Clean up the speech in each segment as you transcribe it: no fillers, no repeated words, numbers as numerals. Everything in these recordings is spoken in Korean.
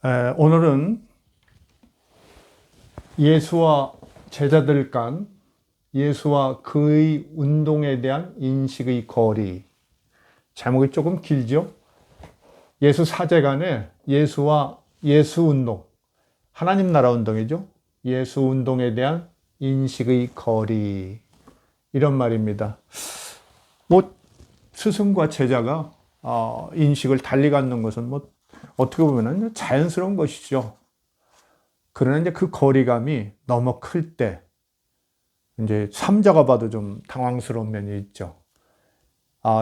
오늘은 예수와 제자들 간 예수와 그의 운동에 대한 인식의 거리. 제목이 조금 길죠? 예수 사제간의 예수와 예수 운동. 하나님 나라 운동이죠. 예수 운동에 대한 인식의 거리. 이런 말입니다. 스승과 제자가 인식을 달리 갖는 것은 어떻게 보면 자연스러운 것이죠. 그러나 이제 그 거리감이 너무 클 때, 이제 삼자가 봐도 좀 당황스러운 면이 있죠.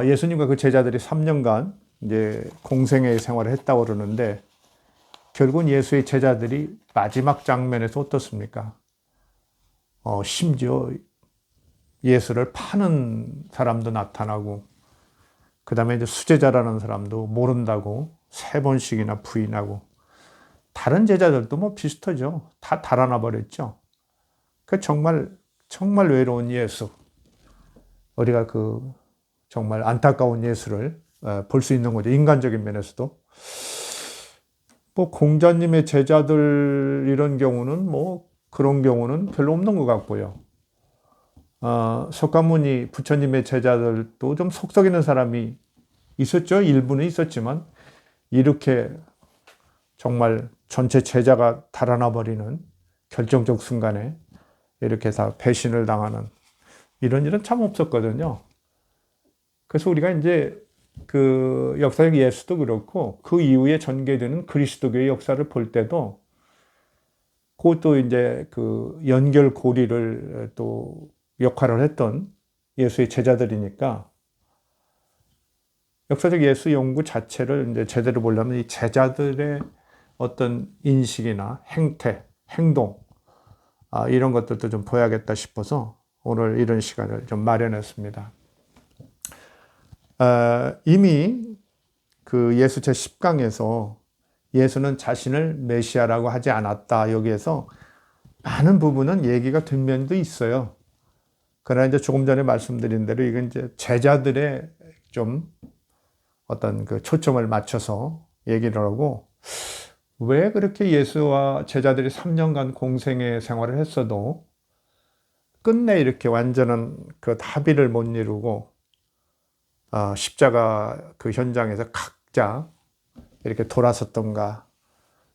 예수님과 그 제자들이 3년간 이제 공생애 생활을 했다고 그러는데, 결국은 예수의 제자들이 마지막 장면에서 어떻습니까? 심지어 예수를 파는 사람도 나타나고, 그 다음에 이제 수제자라는 사람도 모른다고 3번씩이나 부인하고, 다른 제자들도 비슷하죠. 다 달아나 버렸죠. 그 정말 외로운 예수. 우리가 정말 안타까운 예수를 볼 수 있는 거죠. 인간적인 면에서도. 공자님의 제자들 이런 경우는 그런 경우는 별로 없는 것 같고요. 석가모니 부처님의 제자들도 좀 속썩이는 사람이 있었죠. 일부는 있었지만, 이렇게 정말 전체 제자가 달아나 버리는 결정적 순간에 이렇게 다 배신을 당하는 이런 일은 참 없었거든요. 그래서 우리가 이제 그 역사적 예수도 그렇고 그 이후에 전개되는 그리스도교의 역사를 볼 때도 그것도 이제 그 연결고리를 또 역할을 했던 예수의 제자들이니까, 역사적 예수 연구 자체를 이제 제대로 보려면 이 제자들의 어떤 인식이나 행태, 행동, 이런 것들도 좀 보야겠다 싶어서 오늘 이런 시간을 좀 마련했습니다. 이미 그 예수 제10강에서 예수는 자신을 메시아라고 하지 않았다. 여기에서 많은 부분은 얘기가 된 면도 있어요. 그러나 이제 조금 전에 말씀드린 대로 이건 이제 제자들의 좀 어떤 그 초점을 맞춰서 얘기를 하고, 왜 그렇게 예수와 제자들이 3년간 공생애 생활을 했어도 끝내 이렇게 완전한 그 합의를 못 이루고 십자가 그 현장에서 각자 이렇게 돌아섰던가,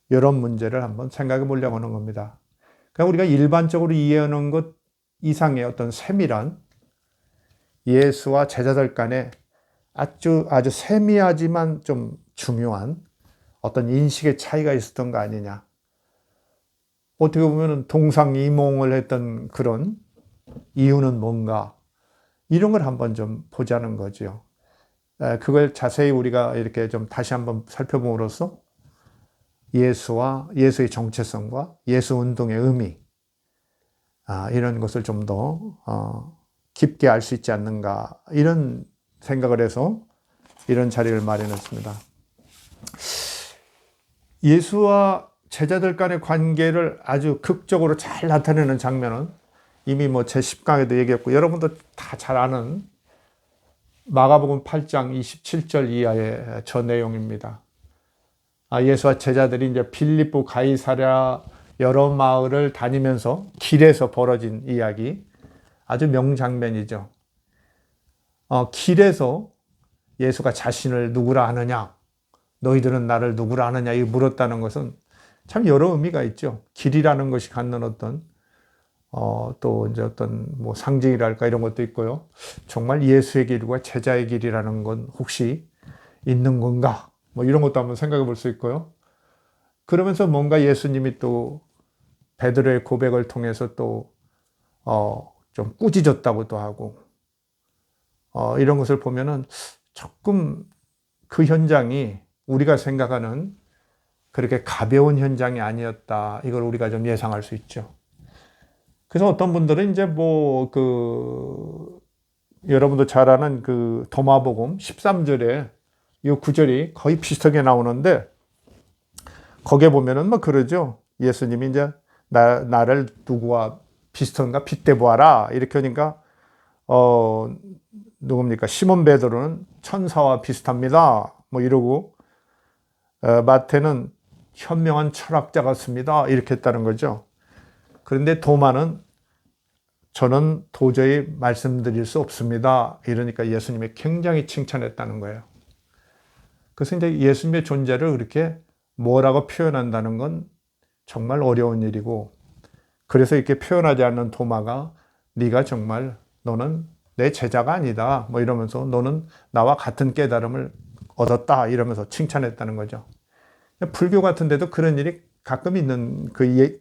이런 문제를 한번 생각해 보려고 하는 겁니다. 그러니까 우리가 일반적으로 이해하는 것 이상의 어떤 세밀한 예수와 제자들 간의 아주 세미하지만 좀 중요한 어떤 인식의 차이가 있었던 거 아니냐. 어떻게 보면 동상이몽을 했던 그런 이유는 뭔가, 이런 걸 한번 좀 보자는 거죠. 그걸 자세히 우리가 이렇게 좀 다시 한번 살펴봄으로써 예수와 예수의 정체성과 예수 운동의 의미, 이런 것을 좀 더 깊게 알 수 있지 않는가, 이런 생각을 해서 이런 자리를 마련했습니다. 예수와 제자들 간의 관계를 아주 극적으로 잘 나타내는 장면은 이미 제10강에도 얘기했고 여러분도 다 잘 아는 마가복음 8장 27절 이하의 저 내용입니다. 예수와 제자들이 이제 빌립보 가이사랴 여러 마을을 다니면서 길에서 벌어진 이야기, 아주 명장면이죠. 길에서 예수가 자신을 누구라 하느냐, 너희들은 나를 누구라 하느냐, 이 물었다는 것은 참 여러 의미가 있죠. 길이라는 것이 갖는 어떤 또 이제 어떤 상징이랄까, 이런 것도 있고요. 정말 예수의 길과 제자의 길이라는 건 혹시 있는 건가? 이런 것도 한번 생각해 볼 수 있고요. 그러면서 뭔가 예수님이 또 베드로의 고백을 통해서 또 좀 꾸짖었다고도 하고, 이런 것을 보면은 조금 그 현장이 우리가 생각하는 그렇게 가벼운 현장이 아니었다. 이걸 우리가 좀 예상할 수 있죠. 그래서 어떤 분들은 이제 여러분도 잘 아는 그 도마복음 13절에 이 구절이 거의 비슷하게 나오는데, 거기에 보면은 그러죠. 예수님이 이제 나를 누구와 비슷한가 빗대 보아라, 이렇게 하니까 누굽니까? 시몬 베드로는 천사와 비슷합니다. 이러고, 마태는 현명한 철학자 같습니다. 이렇게 했다는 거죠. 그런데 도마는 저는 도저히 말씀드릴 수 없습니다. 이러니까 예수님이 굉장히 칭찬했다는 거예요. 그래서 이제 예수님의 존재를 그렇게 뭐라고 표현한다는 건 정말 어려운 일이고, 그래서 이렇게 표현하지 않는 도마가 네가 정말 너는 내 제자가 아니다 뭐 이러면서 너는 나와 같은 깨달음을 얻었다 이러면서 칭찬했다는 거죠. 불교 같은 데도 그런 일이 가끔 있는,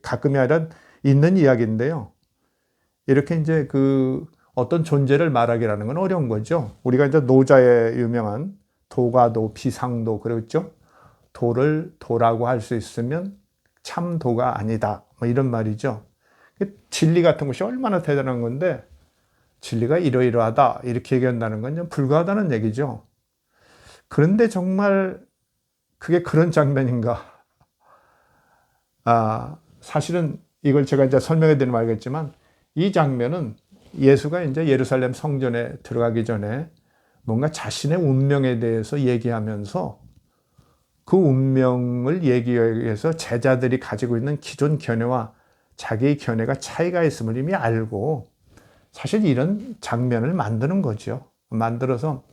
가끔이 아니라 있는 이야기인데요. 이렇게 이제 어떤 존재를 말하기라는 건 어려운 거죠. 우리가 이제 노자의 유명한 도가도, 비상도 그랬죠. 도를 도라고 할 수 있으면 참 도가 아니다. 뭐 이런 말이죠. 진리 같은 것이 얼마나 대단한 건데, 진리가 이러이러하다 이렇게 얘기한다는 건 불가하다는 얘기죠. 그런데 정말 그게 그런 장면인가? 사실은 이걸 제가 이제 설명해 드리면 알겠지만, 이 장면은 예수가 이제 예루살렘 성전에 들어가기 전에 뭔가 자신의 운명에 대해서 얘기하면서 그 운명을 얘기하기 위해서 제자들이 가지고 있는 기존 견해와 자기의 견해가 차이가 있음을 이미 알고 사실 이런 장면을 만드는 거죠. 만들어서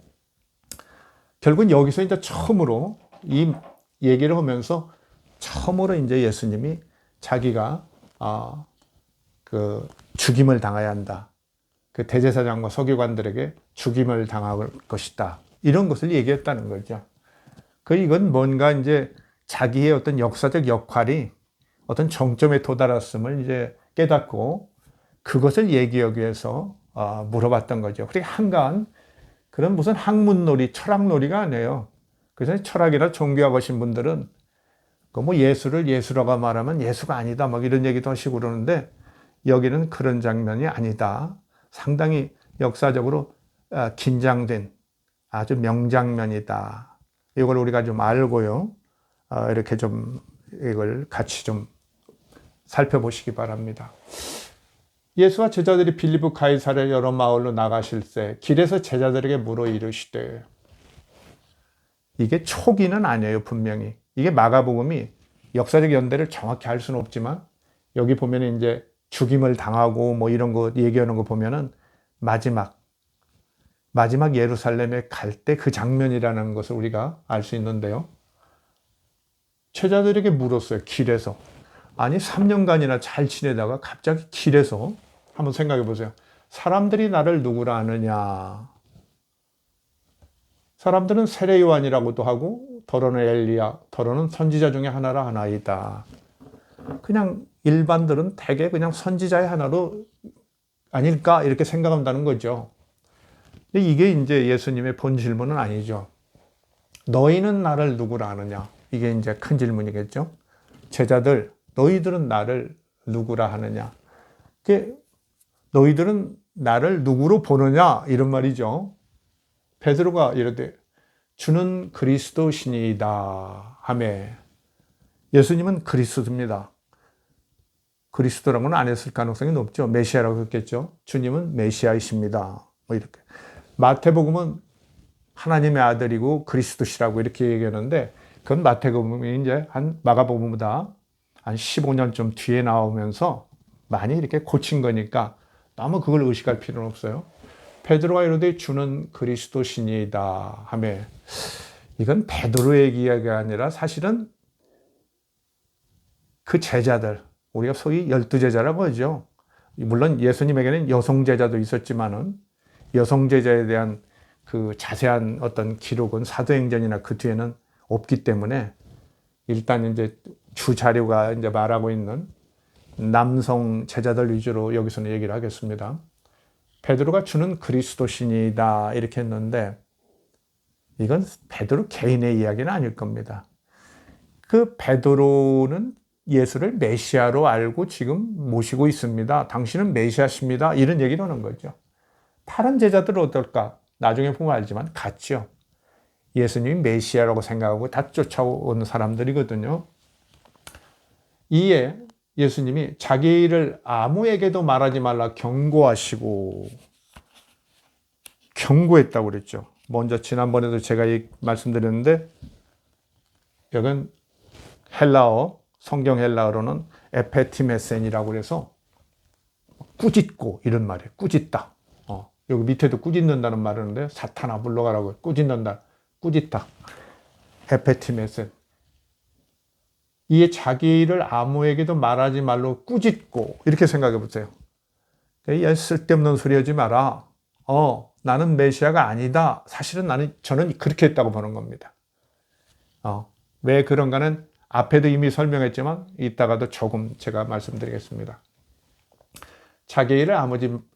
결국은 여기서 이제 처음으로 이 얘기를 하면서 처음으로 이제 예수님이 자기가 죽임을 당해야 한다. 그 대제사장과 서기관들에게 죽임을 당할 것이다. 이런 것을 얘기했다는 거죠. 이건 뭔가 이제 자기의 어떤 역사적 역할이 어떤 정점에 도달했음을 이제 깨닫고 그것을 얘기하기 위해서 물어봤던 거죠. 그리고 한가한 그런 무슨 학문놀이, 철학놀이가 아니에요. 그래서 철학이나 종교학 하신 분들은 뭐 예수를 예수라고 말하면 예수가 아니다 막 이런 얘기도 하시고 그러는데, 여기는 그런 장면이 아니다. 상당히 역사적으로 긴장된 아주 명장면이다. 이걸 우리가 좀 알고요. 이렇게 좀 이걸 같이 좀 살펴보시기 바랍니다. 예수와 제자들이 빌립보 가이사랴 여러 마을로 나가실 때 길에서 제자들에게 물어 이르시되, 이게 초기는 아니에요. 분명히 이게 마가복음이 역사적 연대를 정확히 알 수는 없지만, 여기 보면 이제 죽임을 당하고 뭐 이런 거 얘기하는 거 보면은 마지막 예루살렘에 갈 때 그 장면이라는 것을 우리가 알 수 있는데요. 제자들에게 물었어요. 길에서. 아니 3년간이나 잘 지내다가 갑자기 길에서, 한번 생각해 보세요. 사람들이 나를 누구라 아느냐. 사람들은 세례 요한이라고도 하고 더러는 엘리야, 더러는 선지자 중에 하나라 하나이다. 그냥 일반들은 대개 그냥 선지자의 하나로 아닐까 이렇게 생각한다는 거죠. 근데 이게 이제 예수님의 본 질문은 아니죠. 너희는 나를 누구라 아느냐? 이게 이제 큰 질문이겠죠. 제자들, 너희들은 나를 누구라 하느냐? 너희들은 나를 누구로 보느냐? 이런 말이죠. 베드로가 이르되 주는 그리스도시니이다 하매, 예수님은 그리스도입니다. 그리스도라고는 안 했을 가능성이 높죠. 메시아라고 했겠죠. 주님은 메시아이십니다. 뭐 이렇게. 마태복음은 하나님의 아들이고 그리스도시라고 이렇게 얘기하는데, 그건 마태복음이 이제 마가복음보다 한 15년쯤 뒤에 나오면서 많이 이렇게 고친 거니까 너무 그걸 의식할 필요는 없어요. 베드로가 이르되 주는 그리스도시니이다 하매, 이건 베드로의 이야기가 아니라 사실은 그 제자들, 우리가 소위 12제자라고 하죠. 물론 예수님에게는 여성 제자도 있었지만은 여성 제자에 대한 그 자세한 어떤 기록은 사도행전이나 그 뒤에는 없기 때문에, 일단 이제 주 자료가 이제 말하고 있는 남성 제자들 위주로 여기서는 얘기를 하겠습니다. 베드로가 주는 그리스도시니이다 이렇게 했는데, 이건 베드로 개인의 이야기는 아닐 겁니다. 그 베드로는 예수를 메시아로 알고 지금 모시고 있습니다. 당신은 메시아십니다. 이런 얘기를 하는 거죠. 다른 제자들은 어떨까? 나중에 보면 알지만 같죠. 예수님이 메시아라고 생각하고 다 쫓아오는 사람들이거든요. 이에 예수님이 자기 일을 아무에게도 말하지 말라 경고하시고, 경고했다고 그랬죠. 먼저 지난번에도 제가 말씀드렸는데, 여긴 성경 헬라어로는 에페티메센이라고 그래서 꾸짖고 이런 말이에요. 꾸짖다. 여기 밑에도 꾸짖는다는 말을 하는데 사탄아 물러가라고 꾸짖는다. 꾸짖다. 에페티메센. 이게 자기 일을 아무에게도 말하지 말로 꾸짖고 이렇게 생각해 보세요. 쓸데없는 소리 하지 마라. 나는 메시아가 아니다. 사실은 저는 그렇게 했다고 보는 겁니다. 왜 그런가는 앞에도 이미 설명했지만 이따가도 조금 제가 말씀드리겠습니다. 자기 일을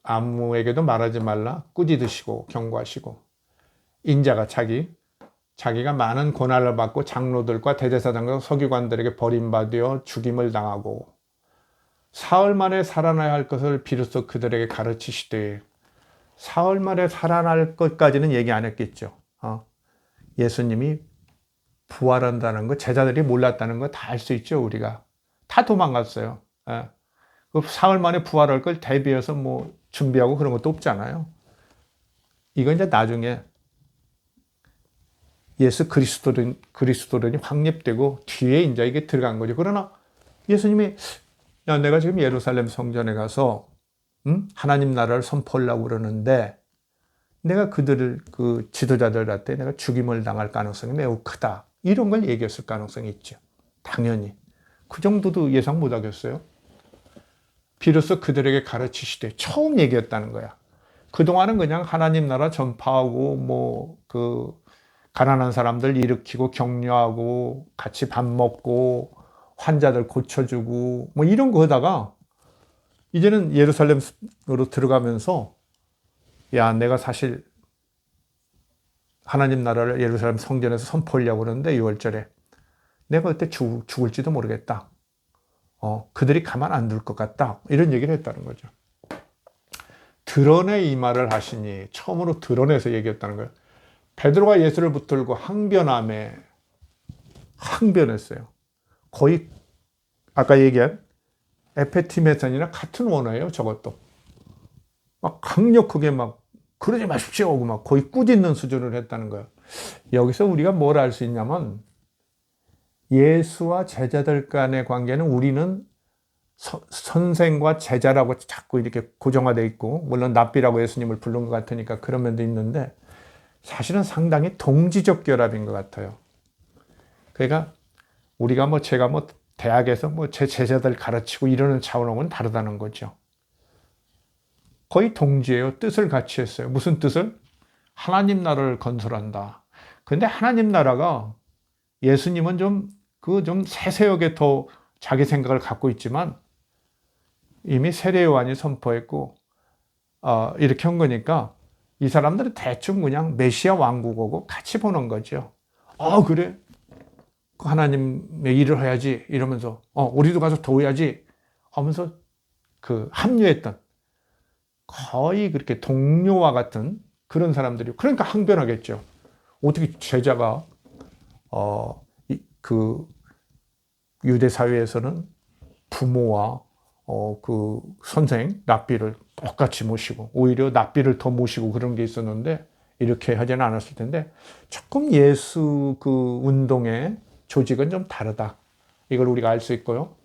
아무에게도 말하지 말라 꾸짖으시고 경고하시고 인자가 자기가 많은 고난을 받고 장로들과 대제사장과 서기관들에게 버림받아 죽임을 당하고 사흘 만에 살아나야 할 것을 비로소 그들에게 가르치시되 사흘 만에 살아날 것까지는 얘기 안 했겠죠. 예수님이 부활한다는 거 제자들이 몰랐다는 거 다 알 수 있죠. 우리가 다 도망갔어요. 사흘 만에 부활할 걸 대비해서 뭐 준비하고 그런 것도 없잖아요. 이건 이제 나중에 예수 그리스도론이 확립되고 뒤에 이제 이게 들어간 거죠. 그러나 예수님이 내가 지금 예루살렘 성전에 가서 하나님 나라를 선포하려고 그러는데 내가 그 지도자들한테 내가 죽임을 당할 가능성이 매우 크다. 이런 걸 얘기했을 가능성이 있죠. 당연히. 그 정도도 예상 못 하겠어요. 비로소 그들에게 가르치시되 처음 얘기했다는 거야. 그동안은 그냥 하나님 나라 전파하고 가난한 사람들 일으키고 격려하고 같이 밥 먹고 환자들 고쳐주고 이런 거 하다가 이제는 예루살렘으로 들어가면서 내가 사실 하나님 나라를 예루살렘 성전에서 선포하려고 그러는데 6월절에 내가 그때 죽을지도 모르겠다. 그들이 가만 안 둘 것 같다. 이런 얘기를 했다는 거죠. 드러내 이 말을 하시니 처음으로 드러내서 얘기했다는 거예요. 베드로가 예수를 붙들고 항변했어요. 거의 아까 얘기한 에페티메선이나 같은 원어예요. 저것도 막 강력하게 그러지 마십시오 하고 거의 꾸짖는 수준을 했다는 거예요. 여기서 우리가 뭘 알 수 있냐면 예수와 제자들 간의 관계는 우리는 선생과 제자라고 자꾸 이렇게 고정화되어 있고 물론 랍비라고 예수님을 부른 것 같으니까 그런 면도 있는데 사실은 상당히 동지적 결합인 것 같아요. 그러니까 우리가 제가 대학에서 제 제자들 가르치고 이러는 차원하고는 다르다는 거죠. 거의 동지예요. 뜻을 같이 했어요. 무슨 뜻을? 하나님 나라를 건설한다. 근데 하나님 나라가 예수님은 좀 세세하게 더 자기 생각을 갖고 있지만 이미 세례 요한이 선포했고 이렇게 한 거니까 이 사람들은 대충 그냥 메시아 왕국하고 같이 보는 거죠. 그래? 하나님의 일을 해야지 이러면서 우리도 가서 도와야지 하면서 합류했던 거의 그렇게 동료와 같은 그런 사람들이 그러니까 항변하겠죠. 어떻게 제자가 유대 사회에서는 부모와 선생 랍비를 똑같이 모시고 오히려 랍비를 더 모시고 그런 게 있었는데 이렇게 하지는 않았을 텐데 조금 예수 운동의 조직은 좀 다르다. 이걸 우리가 알 수 있고요.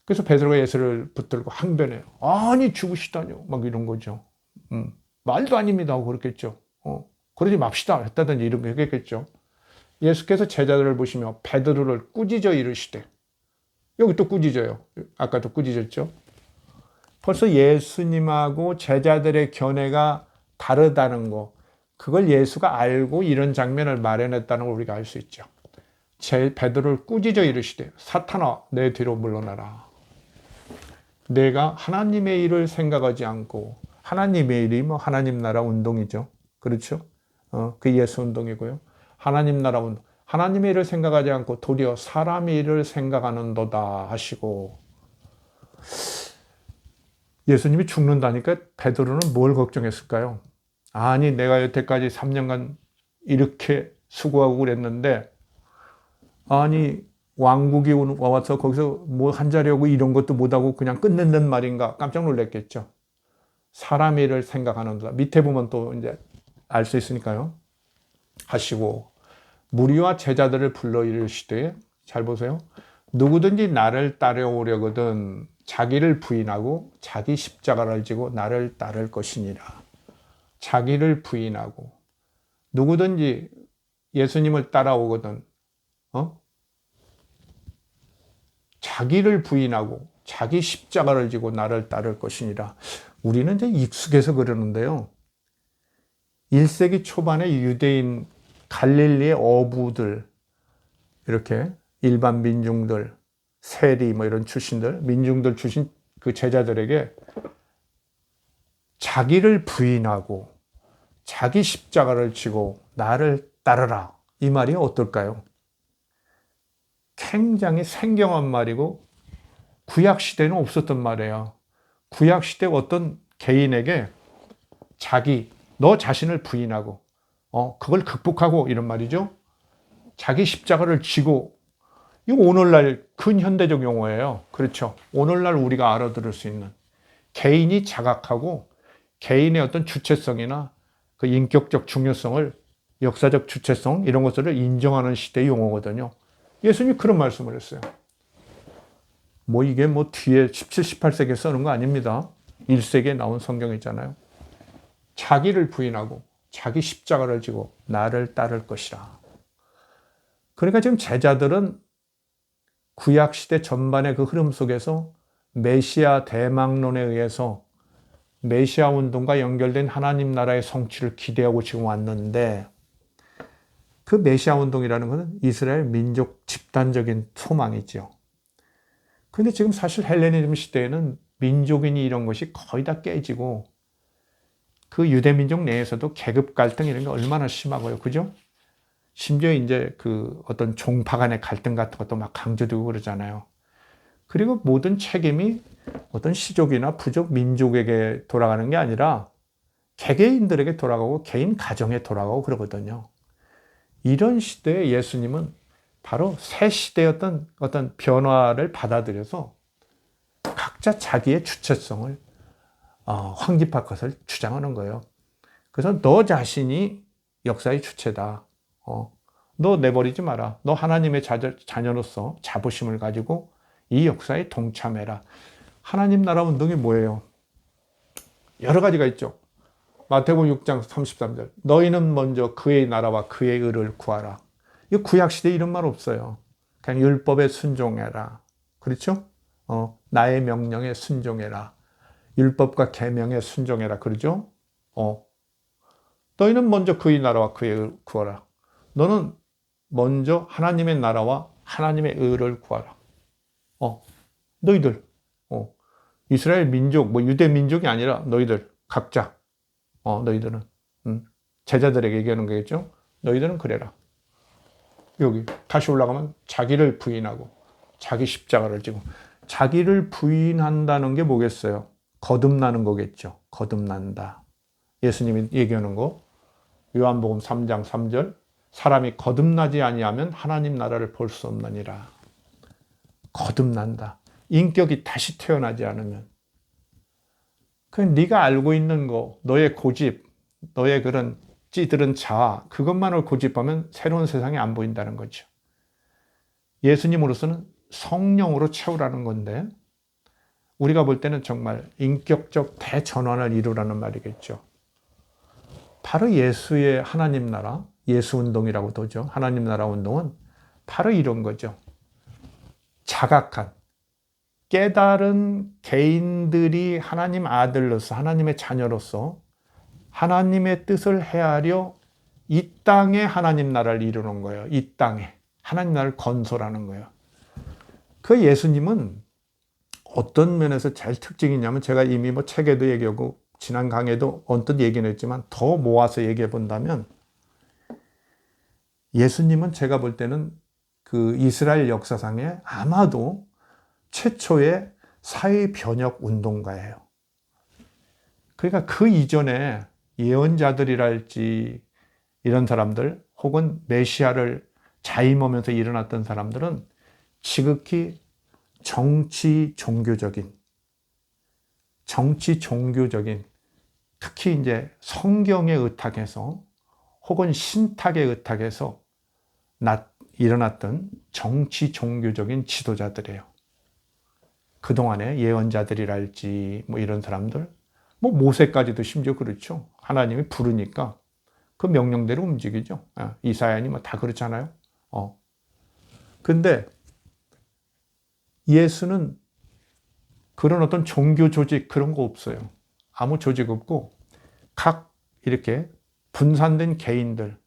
그래서 베드로가 예수를 붙들고 항변해요. 아니 죽으시다뇨. 이런 거죠. 말도 아닙니다 하고 그랬겠죠. 그러지 맙시다 했다든지 이런 거 했겠죠. 예수께서 제자들을 보시며 베드로를 꾸짖어 이르시되 여기 또 꾸짖어요. 아까도 꾸짖었죠. 벌써 예수님하고 제자들의 견해가 다르다는 거 그걸 예수가 알고 이런 장면을 마련했다는 걸 우리가 알 수 있죠. 베드로를 꾸짖어 이르시되 사탄아 내 뒤로 물러나라. 내가 하나님의 일을 생각하지 않고 하나님의 일이 하나님 나라 운동이죠. 그렇죠? 그 예수 운동이고요. 하나님 나라 운동. 하나님의 일을 생각하지 않고 도리어 사람의 일을 생각하는도다 하시고 예수님이 죽는다니까 베드로는 뭘 걱정했을까요? 아니 내가 여태까지 3년간 이렇게 수고하고 그랬는데 아니 왕국이 와서 거기서 한 자리 하고 이런 것도 못하고 그냥 끝낸단 말인가 깜짝 놀랐겠죠. 사람의 일을 생각하는도다. 밑에 보면 또 이제 알 수 있으니까요. 하시고 무리와 제자들을 불러 이르시되 잘 보세요. 누구든지 나를 따라오려거든 자기를 부인하고 자기 십자가를 지고 나를 따를 것이니라. 자기를 부인하고 누구든지 예수님을 따라오거든 자기를 부인하고 자기 십자가를 지고 나를 따를 것이니라. 우리는 이제 익숙해서 그러는데요. 1세기 초반에 유대인 갈릴리의 어부들, 이렇게 일반 민중들, 세리 뭐 이런 출신들, 민중들 출신 그 제자들에게 자기를 부인하고 자기 십자가를 지고 나를 따르라. 이 말이 어떨까요? 굉장히 생경한 말이고 구약시대는 없었던 말이에요. 구약시대 어떤 개인에게 너 자신을 부인하고 그걸 극복하고 이런 말이죠. 자기 십자가를 지고, 이거 오늘날 근현대적 용어예요. 그렇죠. 오늘날 우리가 알아들을 수 있는 개인이 자각하고 개인의 어떤 주체성이나 그 인격적 중요성을, 역사적 주체성 이런 것들을 인정하는 시대의 용어거든요. 예수님이 그런 말씀을 했어요. 이게 뒤에 17, 18세기에 써놓은 거 아닙니다. 1세기에 나온 성경 있잖아요. 자기를 부인하고 자기 십자가를 지고 나를 따를 것이라. 그러니까 지금 제자들은 구약시대 전반의 그 흐름 속에서 메시아 대망론에 의해서 메시아 운동과 연결된 하나님 나라의 성취를 기대하고 지금 왔는데, 그 메시아 운동이라는 것은 이스라엘 민족 집단적인 소망이죠. 근데 지금 사실 헬레니즘 시대에는 민족인이 이런 것이 거의 다 깨지고 그 유대 민족 내에서도 계급 갈등 이런 게 얼마나 심하고요. 그죠? 심지어 이제 그 어떤 종파 간의 갈등 같은 것도 막 강조되고 그러잖아요. 그리고 모든 책임이 어떤 시족이나 부족, 민족에게 돌아가는 게 아니라 개개인들에게 돌아가고 개인 가정에 돌아가고 그러거든요. 이런 시대에 예수님은 바로 새 시대의 어떤 변화를 받아들여서 각자 자기의 주체성을 황립할 것을 주장하는 거예요. 그래서 너 자신이 역사의 주체다. 너 내버리지 마라. 너 하나님의 자녀로서 자부심을 가지고 이 역사에 동참해라. 하나님 나라 운동이 뭐예요? 여러 가지가 있죠. 마태복음 6장 33절. 너희는 먼저 그의 나라와 그의 의를 구하라. 이 구약시대에 이런 말 없어요. 그냥 율법에 순종해라. 그렇죠? 나의 명령에 순종해라. 율법과 계명에 순종해라. 그러죠? 너희는 먼저 그의 나라와 그의 의를 구하라. 너는 먼저 하나님의 나라와 하나님의 의를 구하라. 너희들, 이스라엘 민족, 유대 민족이 아니라 너희들, 각자, 너희들은, 제자들에게 얘기하는 거겠죠? 너희들은 그래라. 여기, 다시 올라가면 자기를 부인하고, 자기 십자가를 지고, 자기를 부인한다는 게 뭐겠어요? 거듭나는 거겠죠. 거듭난다. 예수님이 얘기하는 거, 요한복음 3장 3절, 사람이 거듭나지 아니하면 하나님 나라를 볼 수 없느니라. 거듭난다. 인격이 다시 태어나지 않으면. 네가 알고 있는 거, 너의 고집, 너의 그런 찌들은 자아, 그것만을 고집하면 새로운 세상이 안 보인다는 거죠. 예수님으로서는 성령으로 채우라는 건데, 우리가 볼 때는 정말 인격적 대전환을 이루라는 말이겠죠. 바로 예수의 하나님 나라, 예수 운동이라고도 하죠. 하나님 나라 운동은 바로 이런 거죠. 자각한, 깨달은 개인들이 하나님 아들로서, 하나님의 자녀로서 하나님의 뜻을 헤아려 이 땅에 하나님 나라를 이루는 거예요. 이 땅에 하나님 나라를 건설하는 거예요. 그 예수님은 어떤 면에서 제일 특징이 있냐면, 제가 이미 책에도 얘기하고 지난 강의에도 언뜻 얘기는 했지만 더 모아서 얘기해 본다면, 예수님은 제가 볼 때는 그 이스라엘 역사상에 아마도 최초의 사회 변혁 운동가예요. 그러니까 그 이전에 예언자들이랄지 이런 사람들, 혹은 메시아를 자임하면서 일어났던 사람들은 지극히 정치 종교적인, 특히 이제 성경에 의탁해서 혹은 신탁에 의탁해서 일어났던 정치 종교적인 지도자들이에요. 그동안의 예언자들이랄지 뭐 이런 사람들, 뭐 모세까지도 심지어 그렇죠. 하나님이 부르니까 그 명령대로 움직이죠. 이사야니 뭐 다 그렇잖아요. 근데 예수는 그런 어떤 종교 조직 그런 거 없어요. 아무 조직 없고 각 이렇게 분산된 개인들,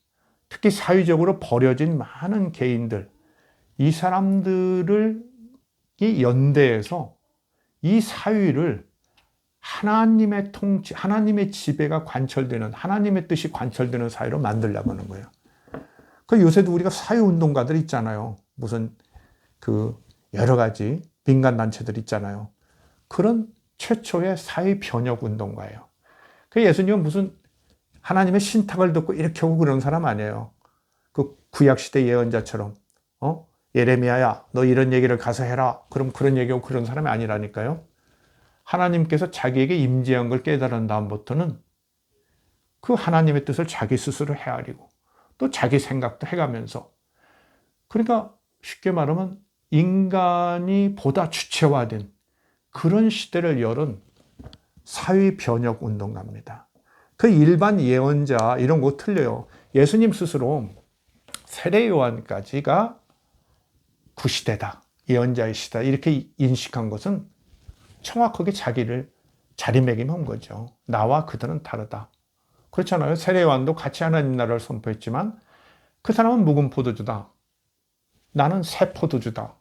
특히 사회적으로 버려진 많은 개인들, 이 사람들을 이 연대해서 이 사회를 하나님의 통치, 하나님의 지배가 관철되는, 하나님의 뜻이 관철되는 사회로 만들려고 하는 거예요. 그 요새도 우리가 사회운동가들 있잖아요. 무슨 그 여러 가지 민간단체들 있잖아요. 그런 최초의 사회 변혁 운동가예요. 그 예수님은 무슨 하나님의 신탁을 듣고 이렇게 하고 그런 사람 아니에요. 그 구약시대 예언자처럼, 예레미야야, 너 이런 얘기를 가서 해라. 그럼 그런 얘기하고 그런 사람이 아니라니까요. 하나님께서 자기에게 임재한 걸 깨달은 다음부터는 그 하나님의 뜻을 자기 스스로 헤아리고 또 자기 생각도 해가면서, 그러니까 쉽게 말하면 인간이 보다 주체화된 그런 시대를 열은 사회 변혁 운동가입니다. 그 일반 예언자 이런 거 틀려요. 예수님 스스로 세례 요한까지가 구시대다, 예언자의 시대다 이렇게 인식한 것은 정확하게 자기를 자리매김한 거죠. 나와 그들은 다르다. 그렇잖아요. 세례 요한도 같이 하나님 나라를 선포했지만 그 사람은 묵은 포도주다. 나는 새 포도주다.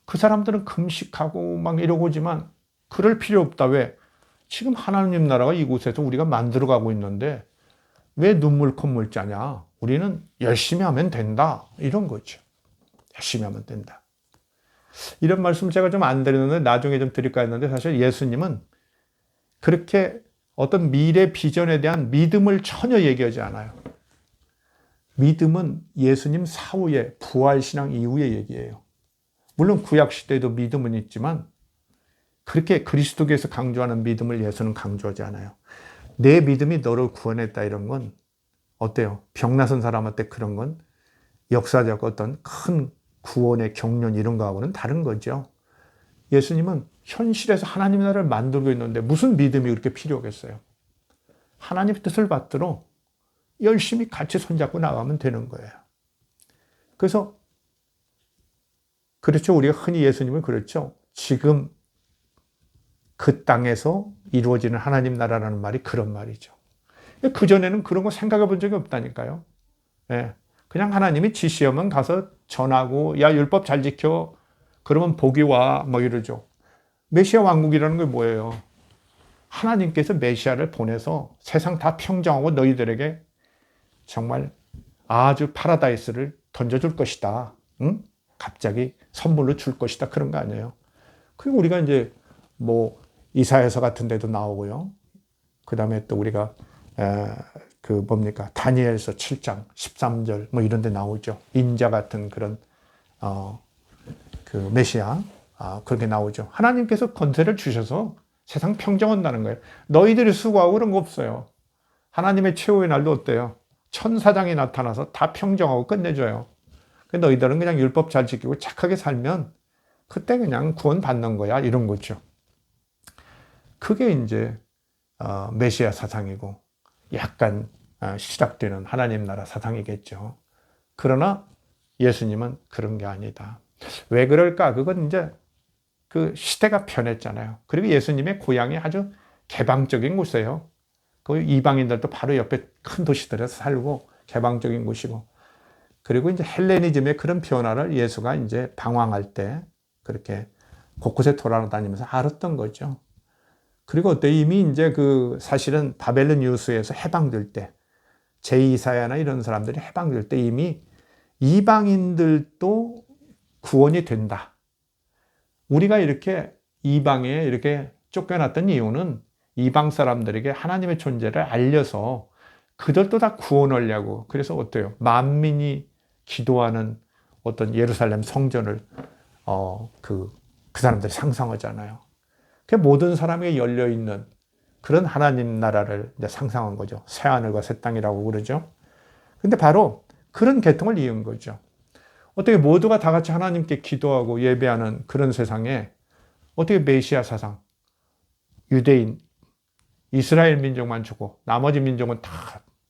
그 사람들은 금식하고 막 이러고지만 그럴 필요 없다. 왜? 지금 하나님 나라가 이곳에서 우리가 만들어가고 있는데 왜 눈물 콧물 짜냐? 우리는 열심히 하면 된다. 이런 거죠. 열심히 하면 된다. 이런 말씀 제가 좀 안 드리는데 나중에 좀 드릴까 했는데, 사실 예수님은 그렇게 어떤 미래 비전에 대한 믿음을 전혀 얘기하지 않아요. 믿음은 예수님 사후에 부활신앙 이후의 얘기예요. 물론 구약시대에도 믿음은 있지만 그렇게 그리스도께서 강조하는 믿음을 예수는 강조하지 않아요. 내 믿음이 너를 구원했다 이런 건 어때요? 병나선 사람한테 그런 건 역사적 어떤 큰 구원의 경륜 이런 거하고는 다른 거죠. 예수님은 현실에서 하나님 나라를 만들고 있는데 무슨 믿음이 그렇게 필요하겠어요? 하나님의 뜻을 받들어 열심히 같이 손잡고 나가면 되는 거예요. 그래서 그렇죠. 우리가 흔히 예수님을 그렇죠. 지금 그 땅에서 이루어지는 하나님 나라라는 말이 그런 말이죠. 그전에는 그런 거 생각해 본 적이 없다니까요. 그냥 하나님이 지시하면 가서 전하고, 야, 율법 잘 지켜. 그러면 복이 와. 뭐 이러죠. 메시아 왕국이라는 게 뭐예요? 하나님께서 메시아를 보내서 세상 다 평정하고 너희들에게 정말 아주 파라다이스를 던져줄 것이다. 응? 갑자기 선물로 줄 것이다. 그런 거 아니에요. 그리고 우리가 이제 뭐 이사야서 같은 데도 나오고요. 그 다음에 또 우리가 다니엘서 7장 13절 뭐 이런 데 나오죠. 인자 같은 그런 그 메시아 그렇게 나오죠. 하나님께서 권세를 주셔서 세상 평정한다는 거예요. 너희들이 수고하고 그런 거 없어요. 하나님의 최후의 날도 어때요? 천사장이 나타나서 다 평정하고 끝내줘요. 너희들은 그냥 율법 잘 지키고 착하게 살면 그때 그냥 구원 받는 거야 이런 거죠. 그게 이제 메시아 사상이고 약간 시작되는 하나님 나라 사상이겠죠. 그러나 예수님은 그런 게 아니다. 왜 그럴까? 그건 이제 그 시대가 변했잖아요. 그리고 예수님의 고향이 아주 개방적인 곳이에요. 그 이방인들도 바로 옆에 큰 도시들에서 살고 개방적인 곳이고, 그리고 이제 헬레니즘의 그런 변화를 예수가 이제 방황할 때 그렇게 곳곳에 돌아다니면서 알았던 거죠. 그리고 어때 이미 이제 그 사실은 바벨론 유수에서 해방될 때, 제2사야나 이런 사람들이 해방될 때 이미 이방인들도 구원이 된다. 우리가 이렇게 이방에 이렇게 쫓겨났던 이유는 이방 사람들에게 하나님의 존재를 알려서 그들도 다 구원하려고. 그래서 어때요? 만민이 기도하는 어떤 예루살렘 성전을 그 사람들이 상상하잖아요. 그 모든 사람에게 열려있는 그런 하나님 나라를 이제 상상한 거죠. 새 하늘과 새 땅이라고 그러죠. 근데 바로 그런 계통을 이은 거죠. 어떻게 모두가 다 같이 하나님께 기도하고 예배하는 그런 세상에 어떻게 메시아 사상, 유대인, 이스라엘 민족만 주고 나머지 민족은 다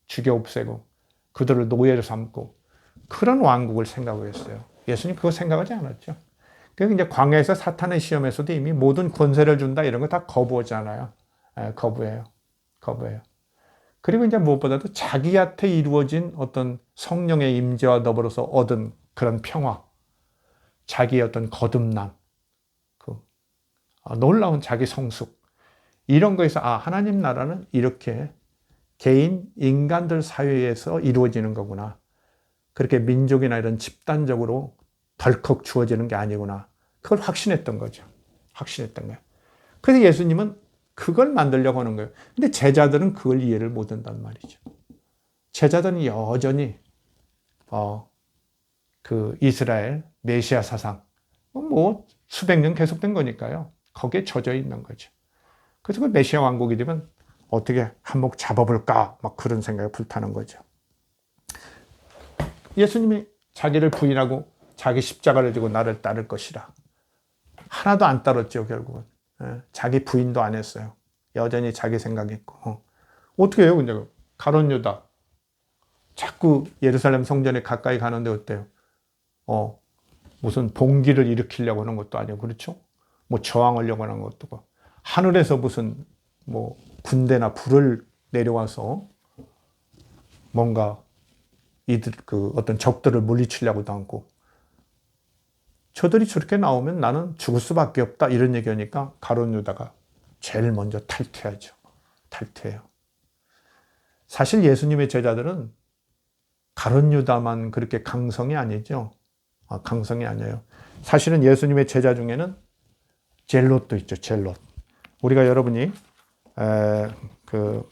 죽여 없애고 그들을 노예로 삼고 그런 왕국을 생각을 했어요. 예수님 그거 생각하지 않았죠. 그래서 이제 광야에서 사탄의 시험에서도 이미 모든 권세를 준다 이런 거 다 거부하잖아요. 거부해요. 거부해요. 그리고 이제 무엇보다도 자기한테 이루어진 어떤 성령의 임재와 더불어서 얻은 그런 평화, 자기의 어떤 거듭남, 그 놀라운 자기 성숙, 이런 거에서 하나님 나라는 이렇게 개인, 인간들 사회에서 이루어지는 거구나. 그렇게 민족이나 이런 집단적으로 덜컥 주어지는 게 아니구나. 그걸 확신했던 거죠. 확신했던 거예요. 그래서 예수님은 그걸 만들려고 하는 거예요. 근데 제자들은 그걸 이해를 못 한단 말이죠. 제자들은 여전히 그 이스라엘 메시아 사상 뭐 수백 년 계속된 거니까요. 거기에 젖어 있는 거죠. 그래서 그 메시아 왕국이 되면 어떻게 한몫 잡아볼까 막 그런 생각이 불타는 거죠. 예수님이 자기를 부인하고 자기 십자가를 지고 나를 따를 것이라. 하나도 안 따랐죠, 결국은. 자기 부인도 안 했어요. 여전히 자기 생각했고. 어떻게 해요, 근데? 가룟 유다. 자꾸 예루살렘 성전에 가까이 가는데 어때요? 무슨 봉기를 일으키려고 하는 것도 아니고, 그렇죠? 뭐 저항하려고 하는 것도 고 하늘에서 무슨 뭐 군대나 불을 내려와서 뭔가 이들 그 어떤 적들을 물리치려고도 않고 저들이 저렇게 나오면 나는 죽을 수밖에 없다 이런 얘기하니까 가룟 유다가 제일 먼저 탈퇴하죠. 탈퇴해요. 사실 예수님의 제자들은 가룟 유다만 그렇게 강성이 아니죠. 강성이 아니에요. 사실은 예수님의 제자 중에는 젤롯도 있죠. 젤롯. 우리가 여러분이 그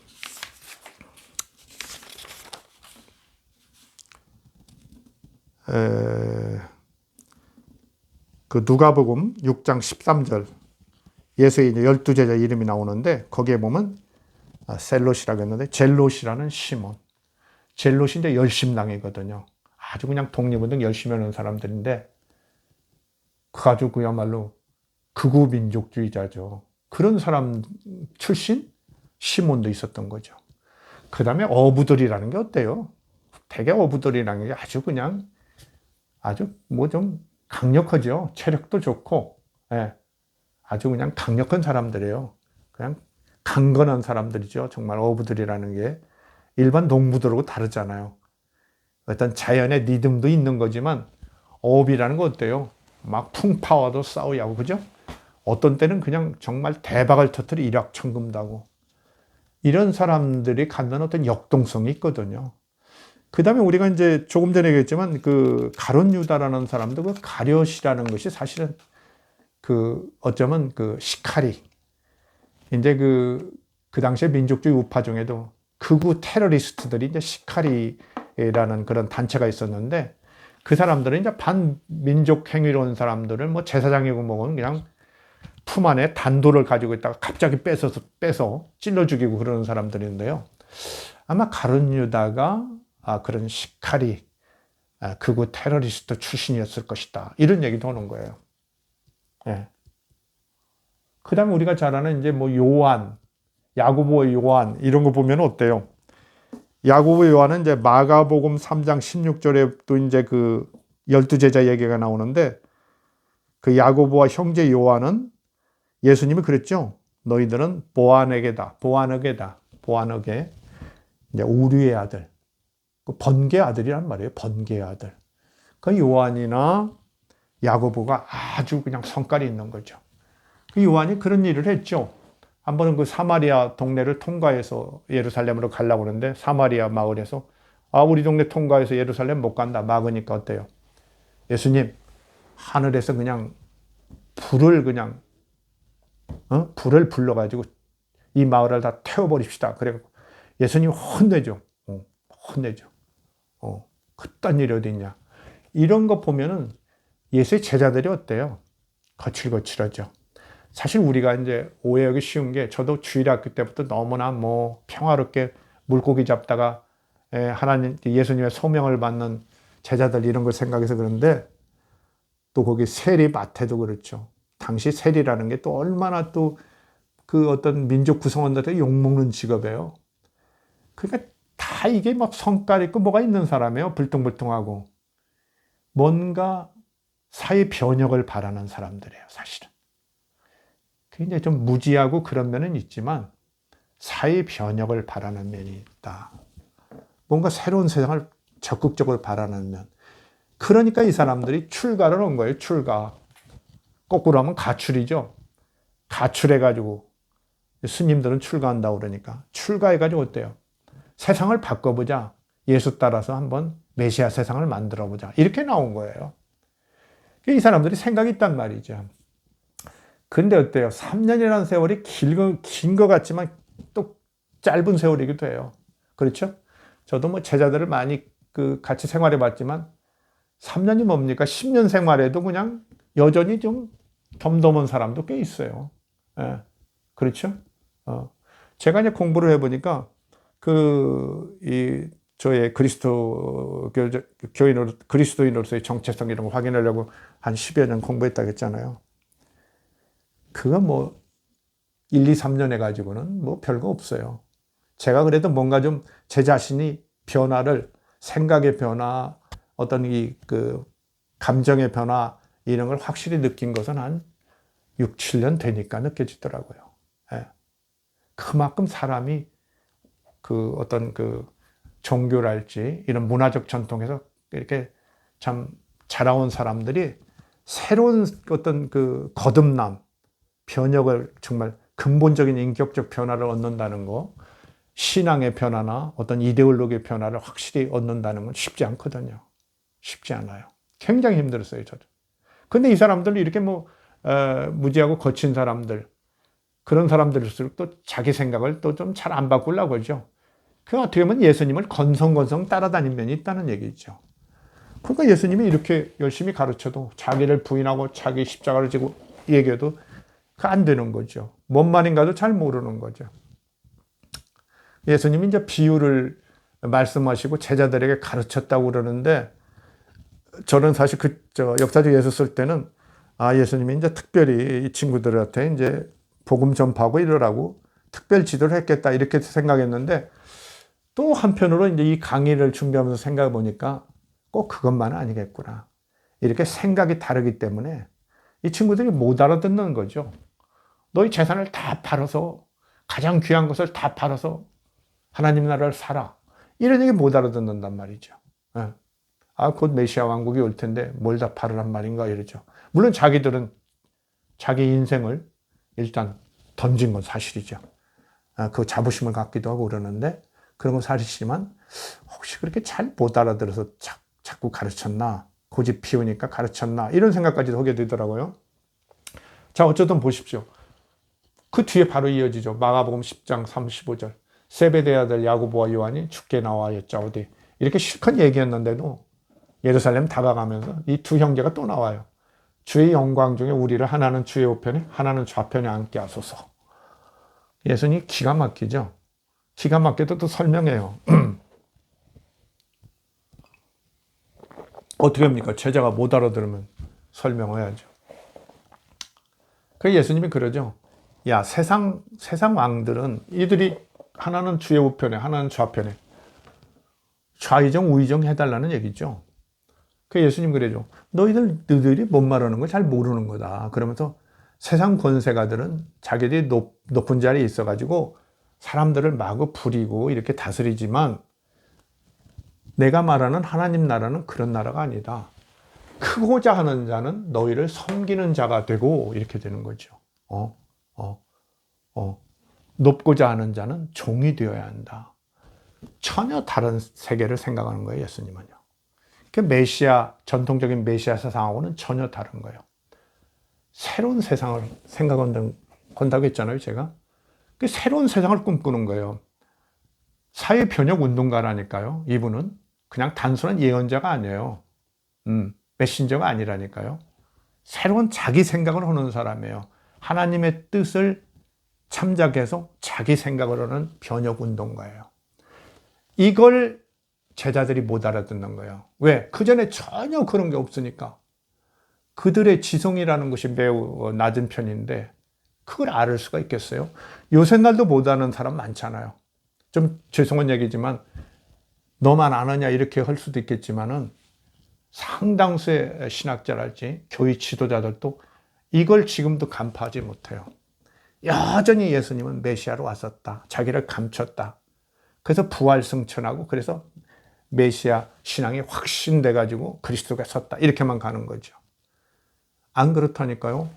누가복음 6장 13절 예수의 12제자 이름이 나오는데 거기에 보면 셀롯이라고 했는데 젤롯이라는 시몬. 젤롯이 이제 열심당이거든요. 아주 그냥 독립운동 열심히 하는 사람들인데 아주 그야말로 극우 민족주의자죠. 그런 사람 출신 시몬도 있었던 거죠. 그 다음에 어부들이라는 게 어때요? 되게 어부들이라는 게 아주 그냥 아주 뭐 좀 강력하죠. 체력도 좋고, 아주 그냥 강력한 사람들이에요. 그냥 강건한 사람들이죠. 정말 어부들이라는 게 일반 농부들하고 다르잖아요. 어떤 자연의 리듬도 있는 거지만 어업이라는 거 어때요? 막 풍파와도 싸워야 하고, 그죠? 어떤 때는 그냥 정말 대박을 터뜨려 일확천금도 이런 사람들이 갖는 어떤 역동성이 있거든요. 그 다음에 우리가 이제 조금 전에 얘기했지만 그 가룟 유다라는 사람도 그 가룟이라는 것이 사실은 그 어쩌면 그 시카리 이제 그 당시에 민족주의 우파 중에도 극우 테러리스트들이 이제 시카리라는 그런 단체가 있었는데 그 사람들은 이제 반민족 행위로운 사람들을 뭐 제사장이고 뭐고 그냥 품 안에 단도를 가지고 있다가 갑자기 빼서 찔러 죽이고 그러는 사람들인데요. 아마 가룟 유다가 그런 시카리, 극우 테러리스트 출신이었을 것이다. 이런 얘기도 하는 거예요. 예. 그 다음에 우리가 잘 아는 이제 뭐 요한, 야고보 요한, 이런 거 보면 어때요? 야고보 요한은 이제 마가복음 3장 16절에 또 이제 그 12제자 얘기가 나오는데 그 야고보와 형제 요한은 예수님이 그랬죠. 너희들은 보아너게다. 보아너게. 이제 우리의 아들. 번개의 아들이란 말이에요. 번개의 아들. 그 요한이나 야고보가 아주 그냥 성깔이 있는 거죠. 그 요한이 그런 일을 했죠. 한 번은 그 사마리아 동네를 통과해서 예루살렘으로 가려고 하는데 사마리아 마을에서 우리 동네 통과해서 예루살렘 못 간다. 막으니까 어때요? 예수님, 하늘에서 그냥 불을 그냥 불을 불러가지고 이 마을을 다 태워버립시다. 그래갖고 예수님 혼내죠. 혼내죠. 그딴 일이 어디 있냐. 이런 거 보면은 예수의 제자들이 어때요? 거칠거칠하죠. 사실 우리가 이제 오해하기 쉬운 게 저도 주일학교 때부터 너무나 뭐 평화롭게 물고기 잡다가 하나님 예수님의 소명을 받는 제자들 이런 걸 생각해서 그런데 또 거기 세리 마태도 그렇죠. 당시 세리라는 게 또 얼마나 또 그 어떤 민족 구성원들한테 욕먹는 직업이에요. 그러니까 다 이게 막 성깔 있고 뭐가 있는 사람이에요. 불뚱불뚱하고. 뭔가 사회 변혁을 바라는 사람들이에요, 사실은. 굉장히 좀 무지하고 그런 면은 있지만 사회 변혁을 바라는 면이 있다. 뭔가 새로운 세상을 적극적으로 바라는 면. 그러니까 이 사람들이 출가를 한 거예요, 출가. 거꾸로 하면 가출이죠. 가출해가지고 스님들은 출가한다고 그러니까 출가해가지고 어때요? 세상을 바꿔보자. 예수 따라서 한번 메시아 세상을 만들어보자. 이렇게 나온 거예요. 이 사람들이 생각이 있단 말이죠. 근데 어때요? 3년이라는 세월이 긴 것 같지만 또 짧은 세월이기도 해요. 그렇죠? 저도 뭐 제자들을 많이 같이 생활해 봤지만 3년이 뭡니까? 10년 생활해도 그냥 여전히 좀 덤덤한 사람도 꽤 있어요. 예. 그렇죠? 제가 이제 공부를 해보니까 저의 그리스도인으로서의 정체성 이런 거 확인하려고 한 10여 년 공부했다고 했잖아요. 그거 뭐 1, 2, 3년 해가지고는 뭐 별거 없어요. 제가 그래도 뭔가 좀 제 자신이 변화를, 생각의 변화, 어떤 감정의 변화, 이런 걸 확실히 느낀 것은 한 6, 7년 되니까 느껴지더라고요. 예. 그만큼 사람이 어떤 종교랄지 이런 문화적 전통에서 이렇게 참 자라온 사람들이 새로운 어떤 거듭남, 변혁을 정말 근본적인 인격적 변화를 얻는다는 거, 신앙의 변화나 어떤 이데올로기의 변화를 확실히 얻는다는 건 쉽지 않거든요. 쉽지 않아요. 굉장히 힘들었어요, 저도. 근데 이 사람들은 이렇게 무지하고 거친 사람들, 그런 사람들일수록 또 자기 생각을 또 좀 잘 안 바꾸려고 하죠. 그 어떻게 보면 예수님을 건성건성 따라다닌 면이 있다는 얘기죠. 그러니까 예수님이 이렇게 열심히 가르쳐도 자기를 부인하고 자기 십자가를 지고 얘기해도 안 되는 거죠. 뭔 말인가도 잘 모르는 거죠. 예수님이 이제 비유를 말씀하시고 제자들에게 가르쳤다고 그러는데 저는 사실 역사적 예수 쓸 때는 예수님이 이제 특별히 이 친구들한테 이제 복음 전파하고 이러라고 특별 지도를 했겠다 이렇게 생각했는데 또 한편으로 이제 이 강의를 준비하면서 생각해 보니까 꼭 그것만은 아니겠구나. 이렇게 생각이 다르기 때문에 이 친구들이 못 알아듣는 거죠. 너희 재산을 다 팔아서 가장 귀한 것을 다 팔아서 하나님 나라를 살아. 이런 얘기 못 알아듣는단 말이죠. 예. 곧 메시아 왕국이 올 텐데 뭘 다 팔으란 말인가 이러죠. 물론 자기들은 자기 인생을 일단 던진 건 사실이죠. 그 자부심을 갖기도 하고 그러는데 그런 건 사실이지만 혹시 그렇게 잘 못 알아들어서 자꾸 가르쳤나? 고집 피우니까 가르쳤나? 이런 생각까지도 하게 되더라고요. 자, 어쨌든 보십시오. 그 뒤에 바로 이어지죠. 마가복음 10장 35절. 세베대의 아들 야고보와 요한이 죽게 나와 여짜오되 이렇게 실컷 얘기했는데도 예루살렘 다가가면서 이 두 형제가 또 나와요. 주의 영광 중에 우리를 하나는 주의 우편에 하나는 좌편에 앉게 하소서. 예수님이 기가 막히죠. 기가 막혀도 또 설명해요. 어떻게 합니까? 제자가 못 알아들으면 설명해야죠. 그 예수님이 그러죠. 야, 세상 왕들은 이들이 하나는 주의 우편에 하나는 좌편에 좌의정 우의정 해달라는 얘기죠. 그 예수님 그래죠. 너희들이 뭔 말하는 걸 잘 모르는 거다. 그러면서 세상 권세가들은 자기들이 높은 자리에 있어가지고 사람들을 마구 부리고 이렇게 다스리지만 내가 말하는 하나님 나라는 그런 나라가 아니다. 크고자 하는 자는 너희를 섬기는 자가 되고 이렇게 되는 거죠. 높고자 하는 자는 종이 되어야 한다. 전혀 다른 세계를 생각하는 거예요, 예수님은요. 그 전통적인 메시아 세상하고는 전혀 다른 거예요. 새로운 세상을 생각한다고 했잖아요, 제가. 그 새로운 세상을 꿈꾸는 거예요. 사회 변혁 운동가라니까요. 이분은 그냥 단순한 예언자가 아니에요. 메신저가 아니라니까요. 새로운 자기 생각을 하는 사람이에요. 하나님의 뜻을 참작해서 자기 생각을 하는 변혁 운동가예요. 이걸 제자들이 못 알아듣는 거예요. 왜? 그 전에 전혀 그런 게 없으니까. 그들의 지성이라는 것이 매우 낮은 편인데 그걸 알 수가 있겠어요? 요새 날도 못 아는 사람 많잖아요. 좀 죄송한 얘기지만 너만 아느냐 이렇게 할 수도 있겠지만은 상당수의 신학자랄지 교회 지도자들도 이걸 지금도 간파하지 못해요. 여전히 예수님은 메시아로 왔었다. 자기를 감췄다. 그래서 부활승천하고 그래서 메시아 신앙이 확신돼 가지고 그리스도가 섰다. 이렇게만 가는 거죠. 안 그렇다니까요.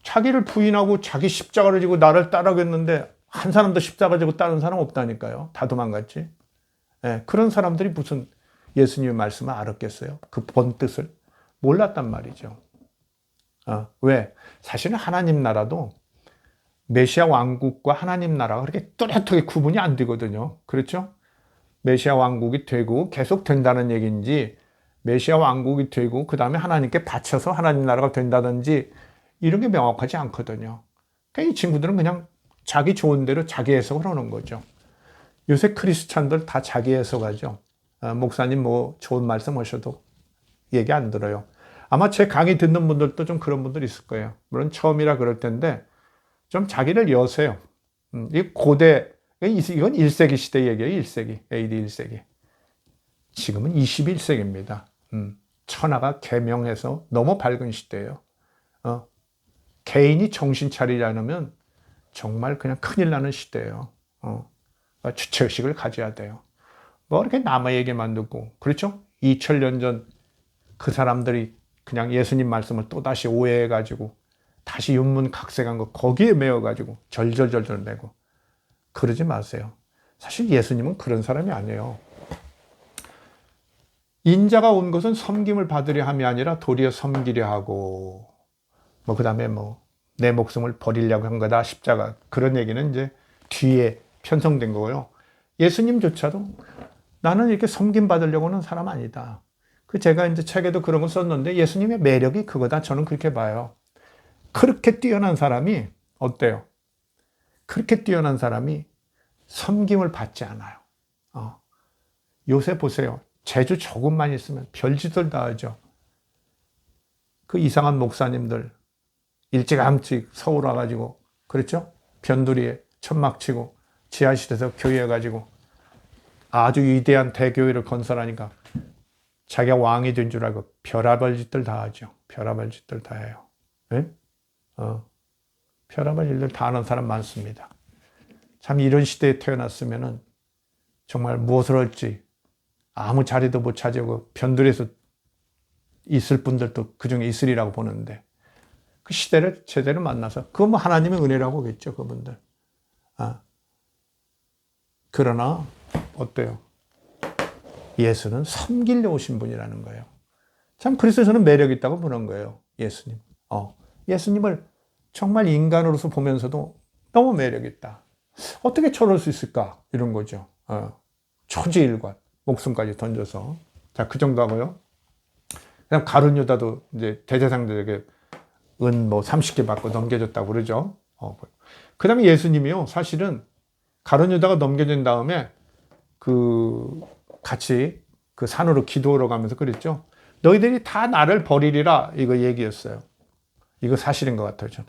자기를 부인하고 자기 십자가를 지고 나를 따라가겠는데 한 사람도 십자가 지고 따른 사람 없다니까요. 다 도망갔지. 네, 그런 사람들이 무슨 예수님의 말씀을 알았겠어요? 그 본 뜻을 몰랐단 말이죠. 왜? 사실은 하나님 나라도 메시아 왕국과 하나님 나라가 그렇게 뚜렷하게 구분이 안 되거든요. 그렇죠? 메시아 왕국이 되고 계속 된다는 얘기인지 메시아 왕국이 되고 그 다음에 하나님께 바쳐서 하나님 나라가 된다든지 이런 게 명확하지 않거든요. 그러니까 이 친구들은 그냥 자기 좋은 대로 자기 해석을 하는 거죠. 요새 크리스찬들 다 자기 해석하죠. 목사님 뭐 좋은 말씀 하셔도 얘기 안 들어요. 아마 제 강의 듣는 분들도 좀 그런 분들 있을 거예요. 물론 처음이라 그럴 텐데 좀 자기를 여세요. 이 고대, 이건 1세기 시대 얘기예요. 1세기, AD 1세기. 지금은 21세기입니다. 천하가 개명해서 너무 밝은 시대예요. 개인이 정신 차리지 않으면 정말 그냥 큰일 나는 시대예요. 주체의식을 가져야 돼요. 뭐 이렇게 남의 얘기만 듣고, 그렇죠? 2000년 전 그 사람들이 그냥 예수님 말씀을 또다시 오해해가지고 다시 윤문각색한 거 거기에 매여가지고 절절절절 내고 그러지 마세요. 사실 예수님은 그런 사람이 아니에요. 인자가 온 것은 섬김을 받으려 함이 아니라 도리어 섬기려 하고 뭐 그 다음에 뭐 내 목숨을 버리려고 한 거다 십자가 그런 얘기는 이제 뒤에 편성된 거고요. 예수님조차도 나는 이렇게 섬김 받으려고 하는 사람 아니다. 그 제가 이제 책에도 그런 거 썼는데 예수님의 매력이 그거다. 저는 그렇게 봐요. 그렇게 뛰어난 사람이 어때요? 그렇게 뛰어난 사람이 섬김을 받지 않아요. 요새 보세요. 재주 조금만 있으면 별짓을 다 하죠. 그 이상한 목사님들 일찌감치 서울 와가지고 그렇죠? 변두리에 천막 치고 지하실에서 교회 가지고 아주 위대한 대교회를 건설하니까 자기가 왕이 된 줄 알고 별의별 짓들 다 하죠. 별의별 짓들 다 해요. 네? 별의별 일들 다 하는 사람 많습니다. 참 이런 시대에 태어났으면은 정말 무엇을 할지 아무 자리도 못 차지하고 변두리에서 있을 분들도 그중에 있으리라고 보는데 그 시대를 제대로 만나서 그건 뭐 하나님의 은혜라고 하겠죠. 그분들. 그러나 어때요? 예수는 섬기려 오신 분이라는 거예요. 참 그래서 저는 매력 있다고 보는 거예요. 예수님. 예수님을 정말 인간으로서 보면서도 너무 매력 있다. 어떻게 저럴 수 있을까? 이런 거죠. 초지일관 목숨까지 던져서 자, 그 정도 하고요. 그냥 가룟 유다도 이제 대제사장들에게 은 뭐 30개 받고 넘겨줬다고 그러죠. 그 다음에 예수님이요. 사실은 가룟 유다가 넘겨진 다음에 같이 그 산으로 기도하러 가면서 그랬죠. 너희들이 다 나를 버리리라 이거 얘기였어요. 이거 사실인 것 같아요. 저는.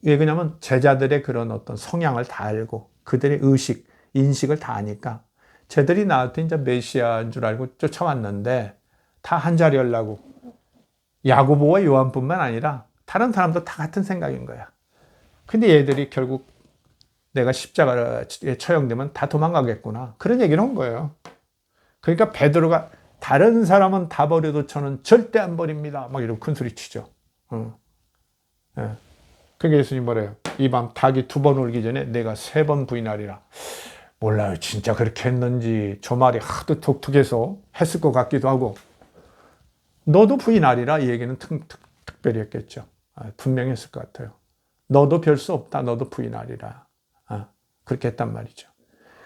왜 그러냐면 제자들의 그런 어떤 성향을 다 알고 그들의 의식, 인식을 다 아니까 쟤들이 나한테 이제 메시아인 줄 알고 쫓아왔는데 다 한 자리 하려고 야고보와 요한뿐만 아니라 다른 사람도 다 같은 생각인 거야. 근데 얘들이 결국 내가 십자가에 처형되면 다 도망가겠구나. 그런 얘기를 한 거예요. 그러니까 베드로가 다른 사람은 다 버려도 저는 절대 안 버립니다. 막 이러고 큰 소리 치죠. 예. 그러니까 예수님 뭐래요? 이 밤 닭이 2번 울기 전에 내가 3번 부인하리라. 몰라요. 진짜 그렇게 했는지 저 말이 하도 독특해서 했을 것 같기도 하고 너도 부인하리라 이 얘기는 특별히 했겠죠. 분명히 했을 것 같아요. 너도 별 수 없다. 너도 부인하리라. 그렇게 했단 말이죠.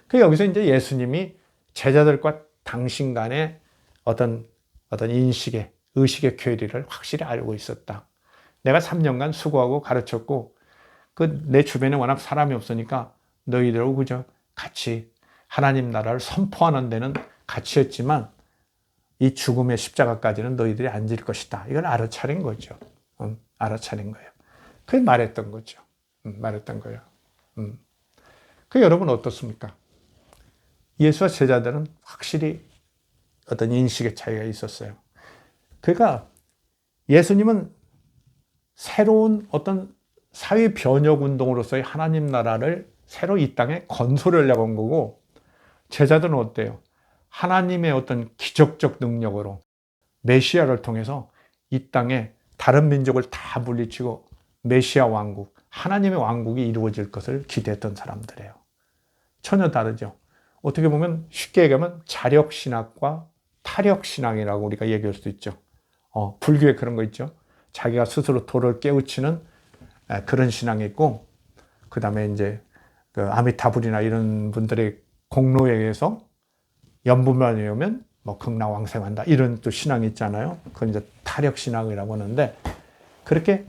그 여기서 이제 예수님이 제자들과 당신 간의 어떤 인식의, 의식의 괴리를 확실히 알고 있었다. 내가 3년간 수고하고 가르쳤고, 내 주변에 워낙 사람이 없으니까 너희들하고 그저 같이 하나님 나라를 선포하는 데는 같이 했지만 이 죽음의 십자가까지는 너희들이 안 질 것이다. 이걸 알아차린 거죠. 알아차린 거예요. 그게 말했던 거죠. 말했던 거예요. 그 여러분 어떻습니까? 예수와 제자들은 확실히 어떤 인식의 차이가 있었어요. 그러니까 예수님은 새로운 어떤 사회 변혁 운동으로서의 하나님 나라를 새로 이 땅에 건설하려고 한 거고, 제자들은 어때요? 하나님의 어떤 기적적 능력으로 메시아를 통해서 이 땅에 다른 민족을 다 물리치고 메시아 왕국, 하나님의 왕국이 이루어질 것을 기대했던 사람들이에요. 전혀 다르죠. 어떻게 보면 쉽게 얘기하면 자력신학과 타력신앙이라고 우리가 얘기할 수 있죠. 불교에 그런 거 있죠. 자기가 스스로 도를 깨우치는 그런 신앙이 있고, 그 다음에 이제 그 아미타불이나 이런 분들의 공로에 의해서 연분만이 오면 뭐 극락왕생한다 이런 또 신앙이 있잖아요. 그건 이제 타력신앙이라고 하는데, 그렇게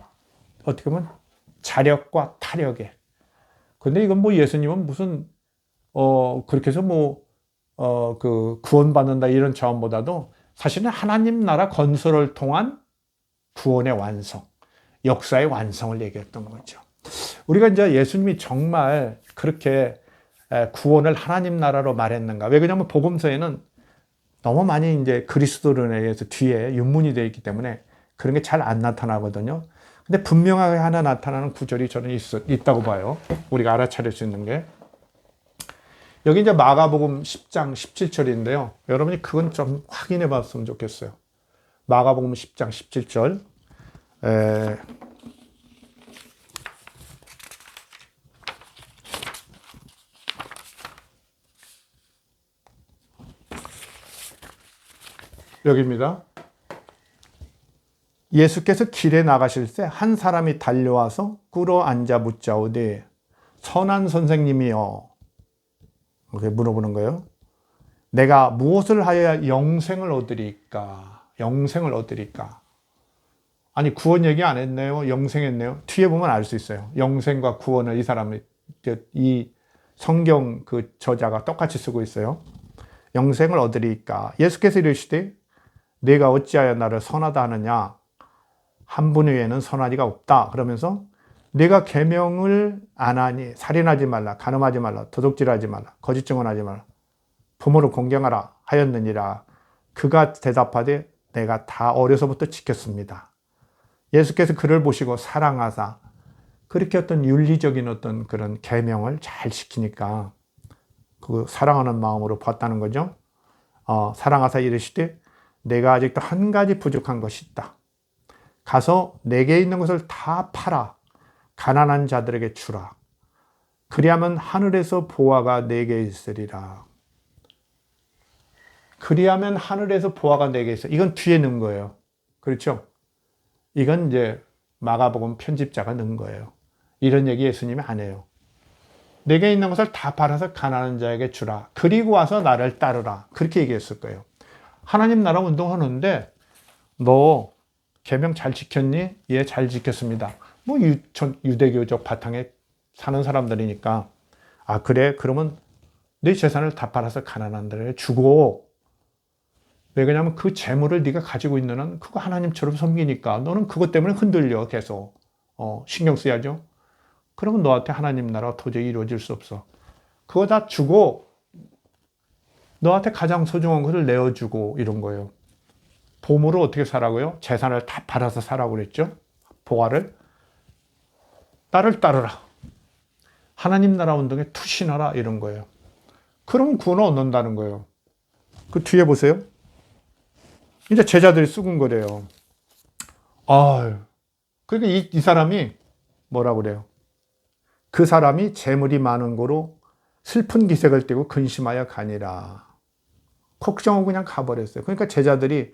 어떻게 보면 자력과 타력에. 근데 이건 뭐 예수님은 무슨 그렇게 해서 그 구원받는다 이런 차원보다도 사실은 하나님 나라 건설을 통한 구원의 완성, 역사의 완성을 얘기했던 거죠. 우리가 이제 예수님이 정말 그렇게 구원을 하나님 나라로 말했는가? 왜 그러냐면 복음서에는 너무 많이 이제 그리스도론에 의해서 뒤에 윤문이 되어 있기 때문에 그런 게 잘 안 나타나거든요. 근데 분명하게 하나 나타나는 구절이 저는 있다고 봐요. 우리가 알아차릴 수 있는 게. 여기 이제 마가복음 10장 17절인데요. 여러분이 그건 좀 확인해 봤으면 좋겠어요. 마가복음 10장 17절. 여기입니다. 예수께서 길에 나가실 때 한 사람이 달려와서 꿇어 앉아 묻자오되 선한 선생님이여, 이렇게 물어보는 거예요. 내가 무엇을 하여야 영생을 얻으리까? 영생을 얻으리까? 아니 구원 얘기 안 했네요. 영생했네요. 뒤에 보면 알 수 있어요. 영생과 구원을 이 사람이, 이 성경 그 저자가 똑같이 쓰고 있어요. 영생을 얻으리까? 예수께서 이르시되 내가 어찌하여 나를 선하다 하느냐? 한 분 외에는 선한 이가 없다. 그러면서 내가 계명을 안 하니 살인하지 말라, 간음하지 말라, 도둑질하지 말라, 거짓 증언하지 말라, 부모를 공경하라 하였느니라. 그가 대답하되 내가 다 어려서부터 지켰습니다. 예수께서 그를 보시고 사랑하사, 그렇게 어떤 윤리적인 어떤 그런 계명을 잘 지키니까 그 사랑하는 마음으로 봤다는 거죠. 사랑하사 이르시되 내가 아직도 한 가지 부족한 것이 있다. 가서 내게 있는 것을 다 팔아 가난한 자들에게 주라. 그리하면 하늘에서 보화가 내게 있으리라. 그리하면 하늘에서 보화가 내게 있어. 이건 뒤에 넣은 거예요. 그렇죠? 이건 이제 마가복음 편집자가 넣은 거예요. 이런 얘기 예수님이 안 해요. 내게 있는 것을 다 팔아서 가난한 자에게 주라. 그리고 와서 나를 따르라. 그렇게 얘기했을 거예요. 하나님 나라 운동하는데 너 계명 잘 지켰니? 예, 잘 지켰습니다. 뭐 유대교적 바탕에 사는 사람들이니까, 아 그래? 그러면 네 재산을 다 팔아서 가난한 데를 주고, 왜 그러냐면 그 재물을 네가 가지고 있는 한 그거 하나님처럼 섬기니까 너는 그것 때문에 흔들려 계속. 신경 써야죠. 그러면 너한테 하나님 나라가 도저히 이루어질 수 없어. 그거 다 주고 너한테 가장 소중한 것을 내어주고 이런 거예요. 보물을 어떻게 사라고요? 재산을 다 팔아서 사라고 그랬죠. 보화를. 나를 따르라. 하나님 나라 운동에 투신하라 이런 거예요. 그러면 구원을 얻는다는 거예요. 그 뒤에 보세요. 이제 제자들이 쑥은 거래요. 그러니까 이 사람이 뭐라고 그래요? 그 사람이 재물이 많은 거로 슬픈 기색을 띠고 근심하여 가니라. 걱정하고 그냥 가버렸어요. 그러니까 제자들이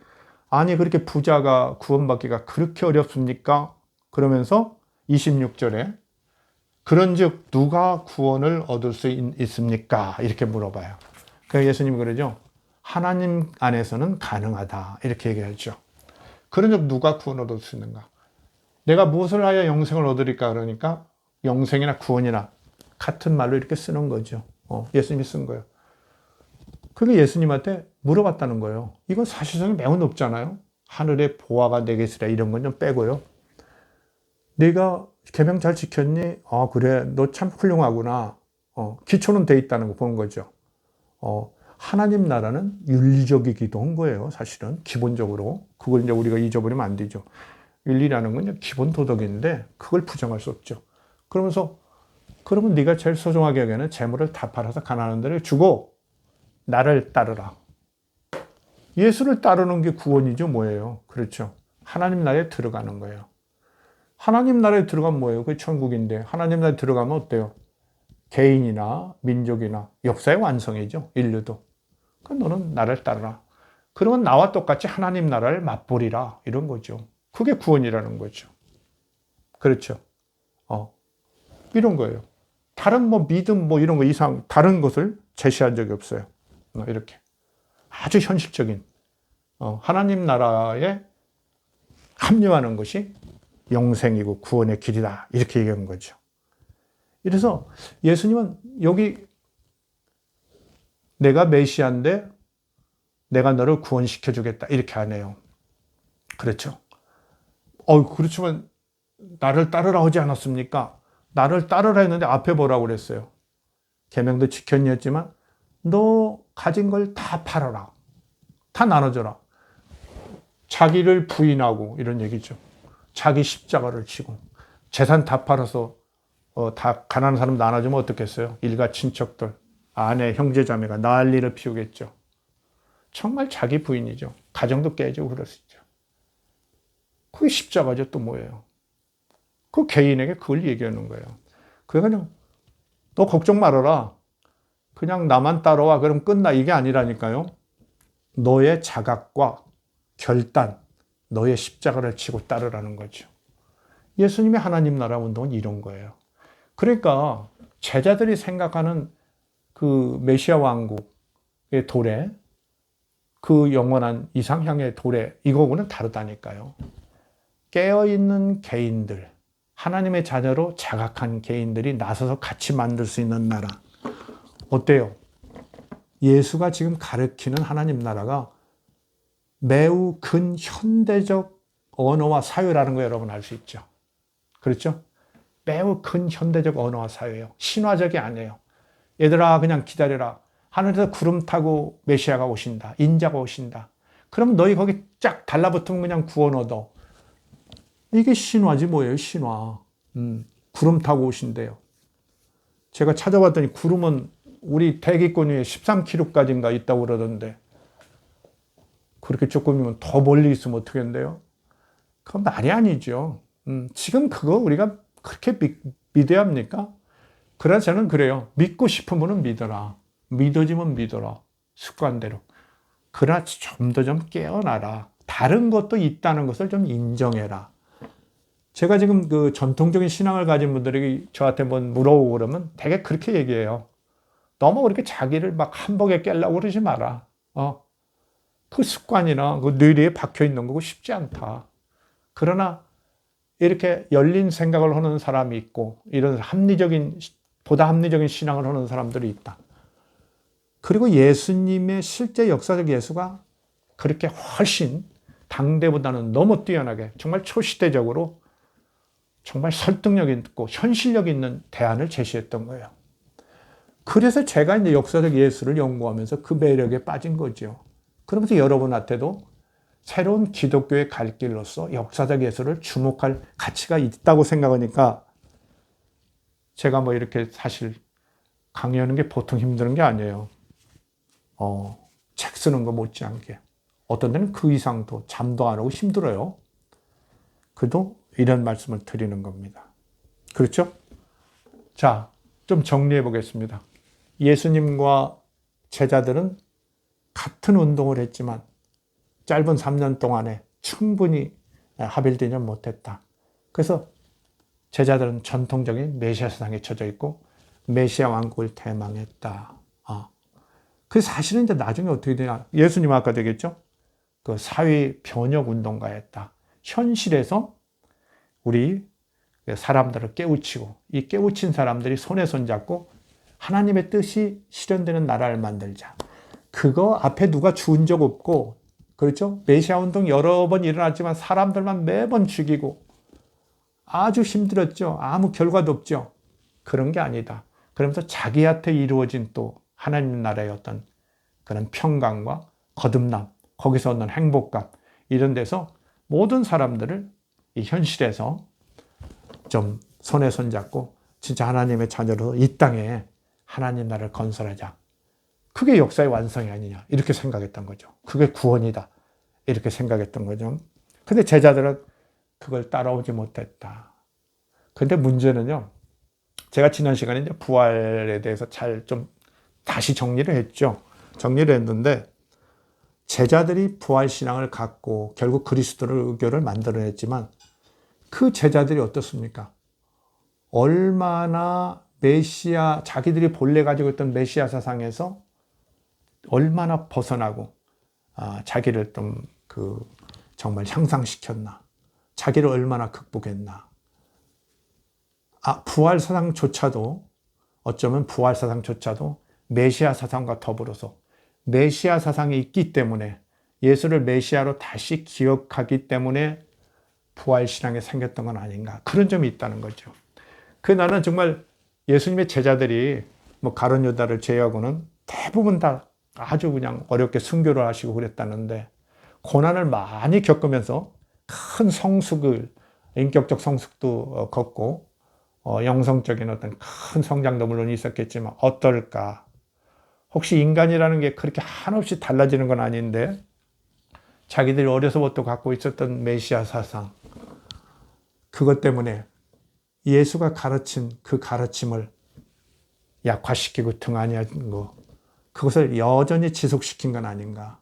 아니 그렇게 부자가 구원받기가 그렇게 어렵습니까? 그러면서 26절에 그런즉 누가 구원을 얻을 수 있습니까? 이렇게 물어봐요. 그래서 예수님이 그러죠. 하나님 안에서는 가능하다. 이렇게 얘기하죠. 그런즉 누가 구원을 얻을 수 있는가? 내가 무엇을 하여 영생을 얻으리까? 그러니까 영생이나 구원이나 같은 말로 이렇게 쓰는 거죠. 예수님이 쓴 거예요. 그게 예수님한테 물어봤다는 거예요. 이건 사실상이 매우 높잖아요. 하늘의 보화가 내게 있으라 이런 건 좀 빼고요. 네가 계명 잘 지켰니? 아 그래 너 참 훌륭하구나. 기초는 돼 있다는 거 본 거죠. 하나님 나라는 윤리적이기도 한 거예요. 사실은 기본적으로 그걸 이제 우리가 잊어버리면 안 되죠. 윤리라는 건 기본 도덕인데 그걸 부정할 수 없죠. 그러면서 그러면 네가 제일 소중하게 여기는 재물을 다 팔아서 가난한 데를 주고 나를 따르라. 예수를 따르는 게 구원이죠. 뭐예요? 그렇죠. 하나님 나라에 들어가는 거예요. 하나님 나라에 들어가면 뭐예요? 그게 천국인데 하나님 나라에 들어가면 어때요? 개인이나 민족이나 역사의 완성이죠. 인류도. 그러니까 너는 나를 따르라. 그러면 나와 똑같이 하나님 나라를 맛보리라. 이런 거죠. 그게 구원이라는 거죠. 그렇죠. 이런 거예요. 다른 뭐 믿음 뭐 이런 거 이상 다른 것을 제시한 적이 없어요. 이렇게 아주 현실적인 하나님 나라에 합류하는 것이 영생이고 구원의 길이다. 이렇게 얘기한 거죠. 이래서 예수님은 여기 내가 메시아인데 내가 너를 구원시켜 주겠다. 이렇게 안 해요. 그렇죠. 그렇지만 나를 따르라 하지 않았습니까? 나를 따르라 했는데 앞에 뭐라고 그랬어요? 계명도 지켰니 했지만 너 가진 걸 다 팔아라. 다 나눠줘라. 자기를 부인하고 이런 얘기죠. 자기 십자가를 지고 재산 다 팔아서 다 가난한 사람 나눠주면 어떻겠어요? 일가 친척들, 아내, 형제, 자매가 난리를 피우겠죠. 정말 자기 부인이죠. 가정도 깨지고 그럴 수 있죠. 그게 십자가죠. 또 뭐예요? 그 개인에게 그걸 얘기하는 거예요. 그냥 너 걱정 말아라. 그냥 나만 따라와. 그럼 끝나. 이게 아니라니까요. 너의 자각과 결단, 너의 십자가를 지고 따르라는 거죠. 예수님의 하나님 나라 운동은 이런 거예요. 그러니까 제자들이 생각하는 그 메시아 왕국의 도래, 그 영원한 이상향의 도래, 이거하고는 다르다니까요. 깨어있는 개인들, 하나님의 자녀로 자각한 개인들이 나서서 같이 만들 수 있는 나라. 어때요? 예수가 지금 가르치는 하나님 나라가 매우 근현대적 언어와 사회라는 거 여러분 알 수 있죠. 그렇죠? 매우 근현대적 언어와 사회예요. 신화적이 아니에요. 얘들아 그냥 기다려라. 하늘에서 구름 타고 메시아가 오신다. 인자가 오신다. 그럼 너희 거기 쫙 달라붙으면 그냥 구원 얻어. 이게 신화지 뭐예요? 신화. 구름 타고 오신대요. 제가 찾아봤더니 구름은 우리 대기권 위에 13km까지인가 있다고 그러던데 그렇게 조금이면 더 멀리 있으면 어떻게 한대요? 그건 말이 아니죠. 지금 그거 우리가 그렇게 믿어야 합니까? 그래서 저는 그래요. 믿고 싶으면 믿어라. 믿어지면 믿어라. 습관대로. 그러나 좀 더 좀 깨어나라. 다른 것도 있다는 것을 좀 인정해라. 제가 지금 그 전통적인 신앙을 가진 분들이 저한테 뭐 물어보고 그러면 되게 그렇게 얘기해요. 너무 그렇게 자기를 막 한복에 깨려고 그러지 마라. 그 습관이나 그 뇌리에 박혀 있는 거고 쉽지 않다. 그러나 이렇게 열린 생각을 하는 사람이 있고 이런 보다 합리적인 신앙을 하는 사람들이 있다. 그리고 예수님의 실제 역사적 예수가 그렇게 훨씬 당대보다는 너무 뛰어나게 정말 초시대적으로 정말 설득력 있고 현실력 있는 대안을 제시했던 거예요. 그래서 제가 이제 역사적 예수를 연구하면서 그 매력에 빠진 거죠. 그러면서 여러분한테도 새로운 기독교의 갈 길로서 역사적 예수를 주목할 가치가 있다고 생각하니까 제가 뭐 이렇게 사실 강의하는 게 보통 힘든 게 아니에요. 책 쓰는 거 못지않게. 어떤 데는 그 이상도 잠도 안 오고 힘들어요. 그래도 이런 말씀을 드리는 겁니다. 그렇죠? 자, 좀 정리해 보겠습니다. 예수님과 제자들은 같은 운동을 했지만 짧은 3년 동안에 충분히 합일되지 못했다. 그래서 제자들은 전통적인 메시아 세상에 처져 있고 메시아 왕국을 대망했다. 그 사실은 이제 나중에 어떻게 되냐? 예수님 아까 되겠죠? 그 사회 변혁 운동가였다. 현실에서 우리 사람들을 깨우치고 이 깨우친 사람들이 손에 손잡고 하나님의 뜻이 실현되는 나라를 만들자. 그거 앞에 누가 죽은 적 없고, 그렇죠? 메시아 운동 여러 번 일어났지만 사람들만 매번 죽이고 아주 힘들었죠. 아무 결과도 없죠. 그런 게 아니다. 그러면서 자기한테 이루어진 또 하나님 나라의 어떤 그런 평강과 거듭남, 거기서 얻는 행복감, 이런 데서 모든 사람들을 이 현실에서 좀 손에 손잡고 진짜 하나님의 자녀로 이 땅에 하나님 나라를 건설하자. 그게 역사의 완성이 아니냐, 이렇게 생각했던 거죠. 그게 구원이다, 이렇게 생각했던 거죠. 근데 제자들은 그걸 따라오지 못했다. 근데 문제는요, 제가 지난 시간에 이제 부활에 대해서 잘 좀 다시 정리를 했죠. 정리를 했는데, 제자들이 부활 신앙을 갖고 결국 그리스도를 의교를 만들어냈지만 그 제자들이 어떻습니까? 얼마나 메시아, 자기들이 본래 가지고 있던 메시아 사상에서 얼마나 벗어나고 자기를 좀 정말 향상시켰나, 자기를 얼마나 극복했나. 부활 사상조차도, 어쩌면 부활 사상조차도 메시아 사상과 더불어서 메시아 사상이 있기 때문에, 예수를 메시아로 다시 기억하기 때문에 부활 신앙이 생겼던 건 아닌가, 그런 점이 있다는 거죠. 나는 정말 예수님의 제자들이 뭐 가룟 유다를 제외하고는 대부분 다 아주 그냥 어렵게 순교를 하시고 그랬다는데, 고난을 많이 겪으면서 큰 성숙을, 인격적 성숙도 걷고 영성적인 어떤 큰 성장도 물론 있었겠지만 어떨까? 혹시 인간이라는 게 그렇게 한없이 달라지는 건 아닌데, 자기들이 어려서부터 갖고 있었던 메시아 사상, 그것 때문에 예수가 가르친 그 가르침을 약화시키고 등한시한 거, 그것을 여전히 지속시킨 건 아닌가.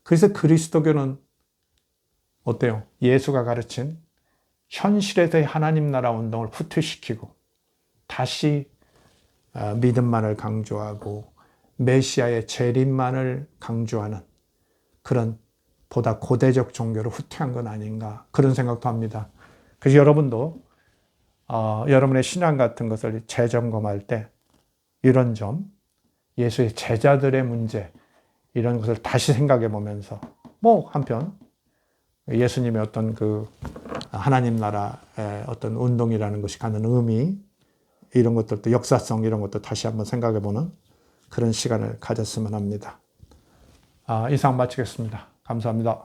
그래서 그리스도교는 어때요? 예수가 가르친 현실에서의 하나님 나라 운동을 후퇴시키고 다시 믿음만을 강조하고 메시아의 재림만을 강조하는 그런 보다 고대적 종교를 후퇴한 건 아닌가, 그런 생각도 합니다. 그래서 여러분도 여러분의 신앙 같은 것을 재점검할 때 이런 점, 예수의 제자들의 문제, 이런 것을 다시 생각해 보면서, 뭐 한편 예수님의 어떤 하나님 나라의 어떤 운동이라는 것이 갖는 의미, 이런 것들도, 역사성, 이런 것도 다시 한번 생각해 보는 그런 시간을 가졌으면 합니다. 이상 마치겠습니다. 감사합니다.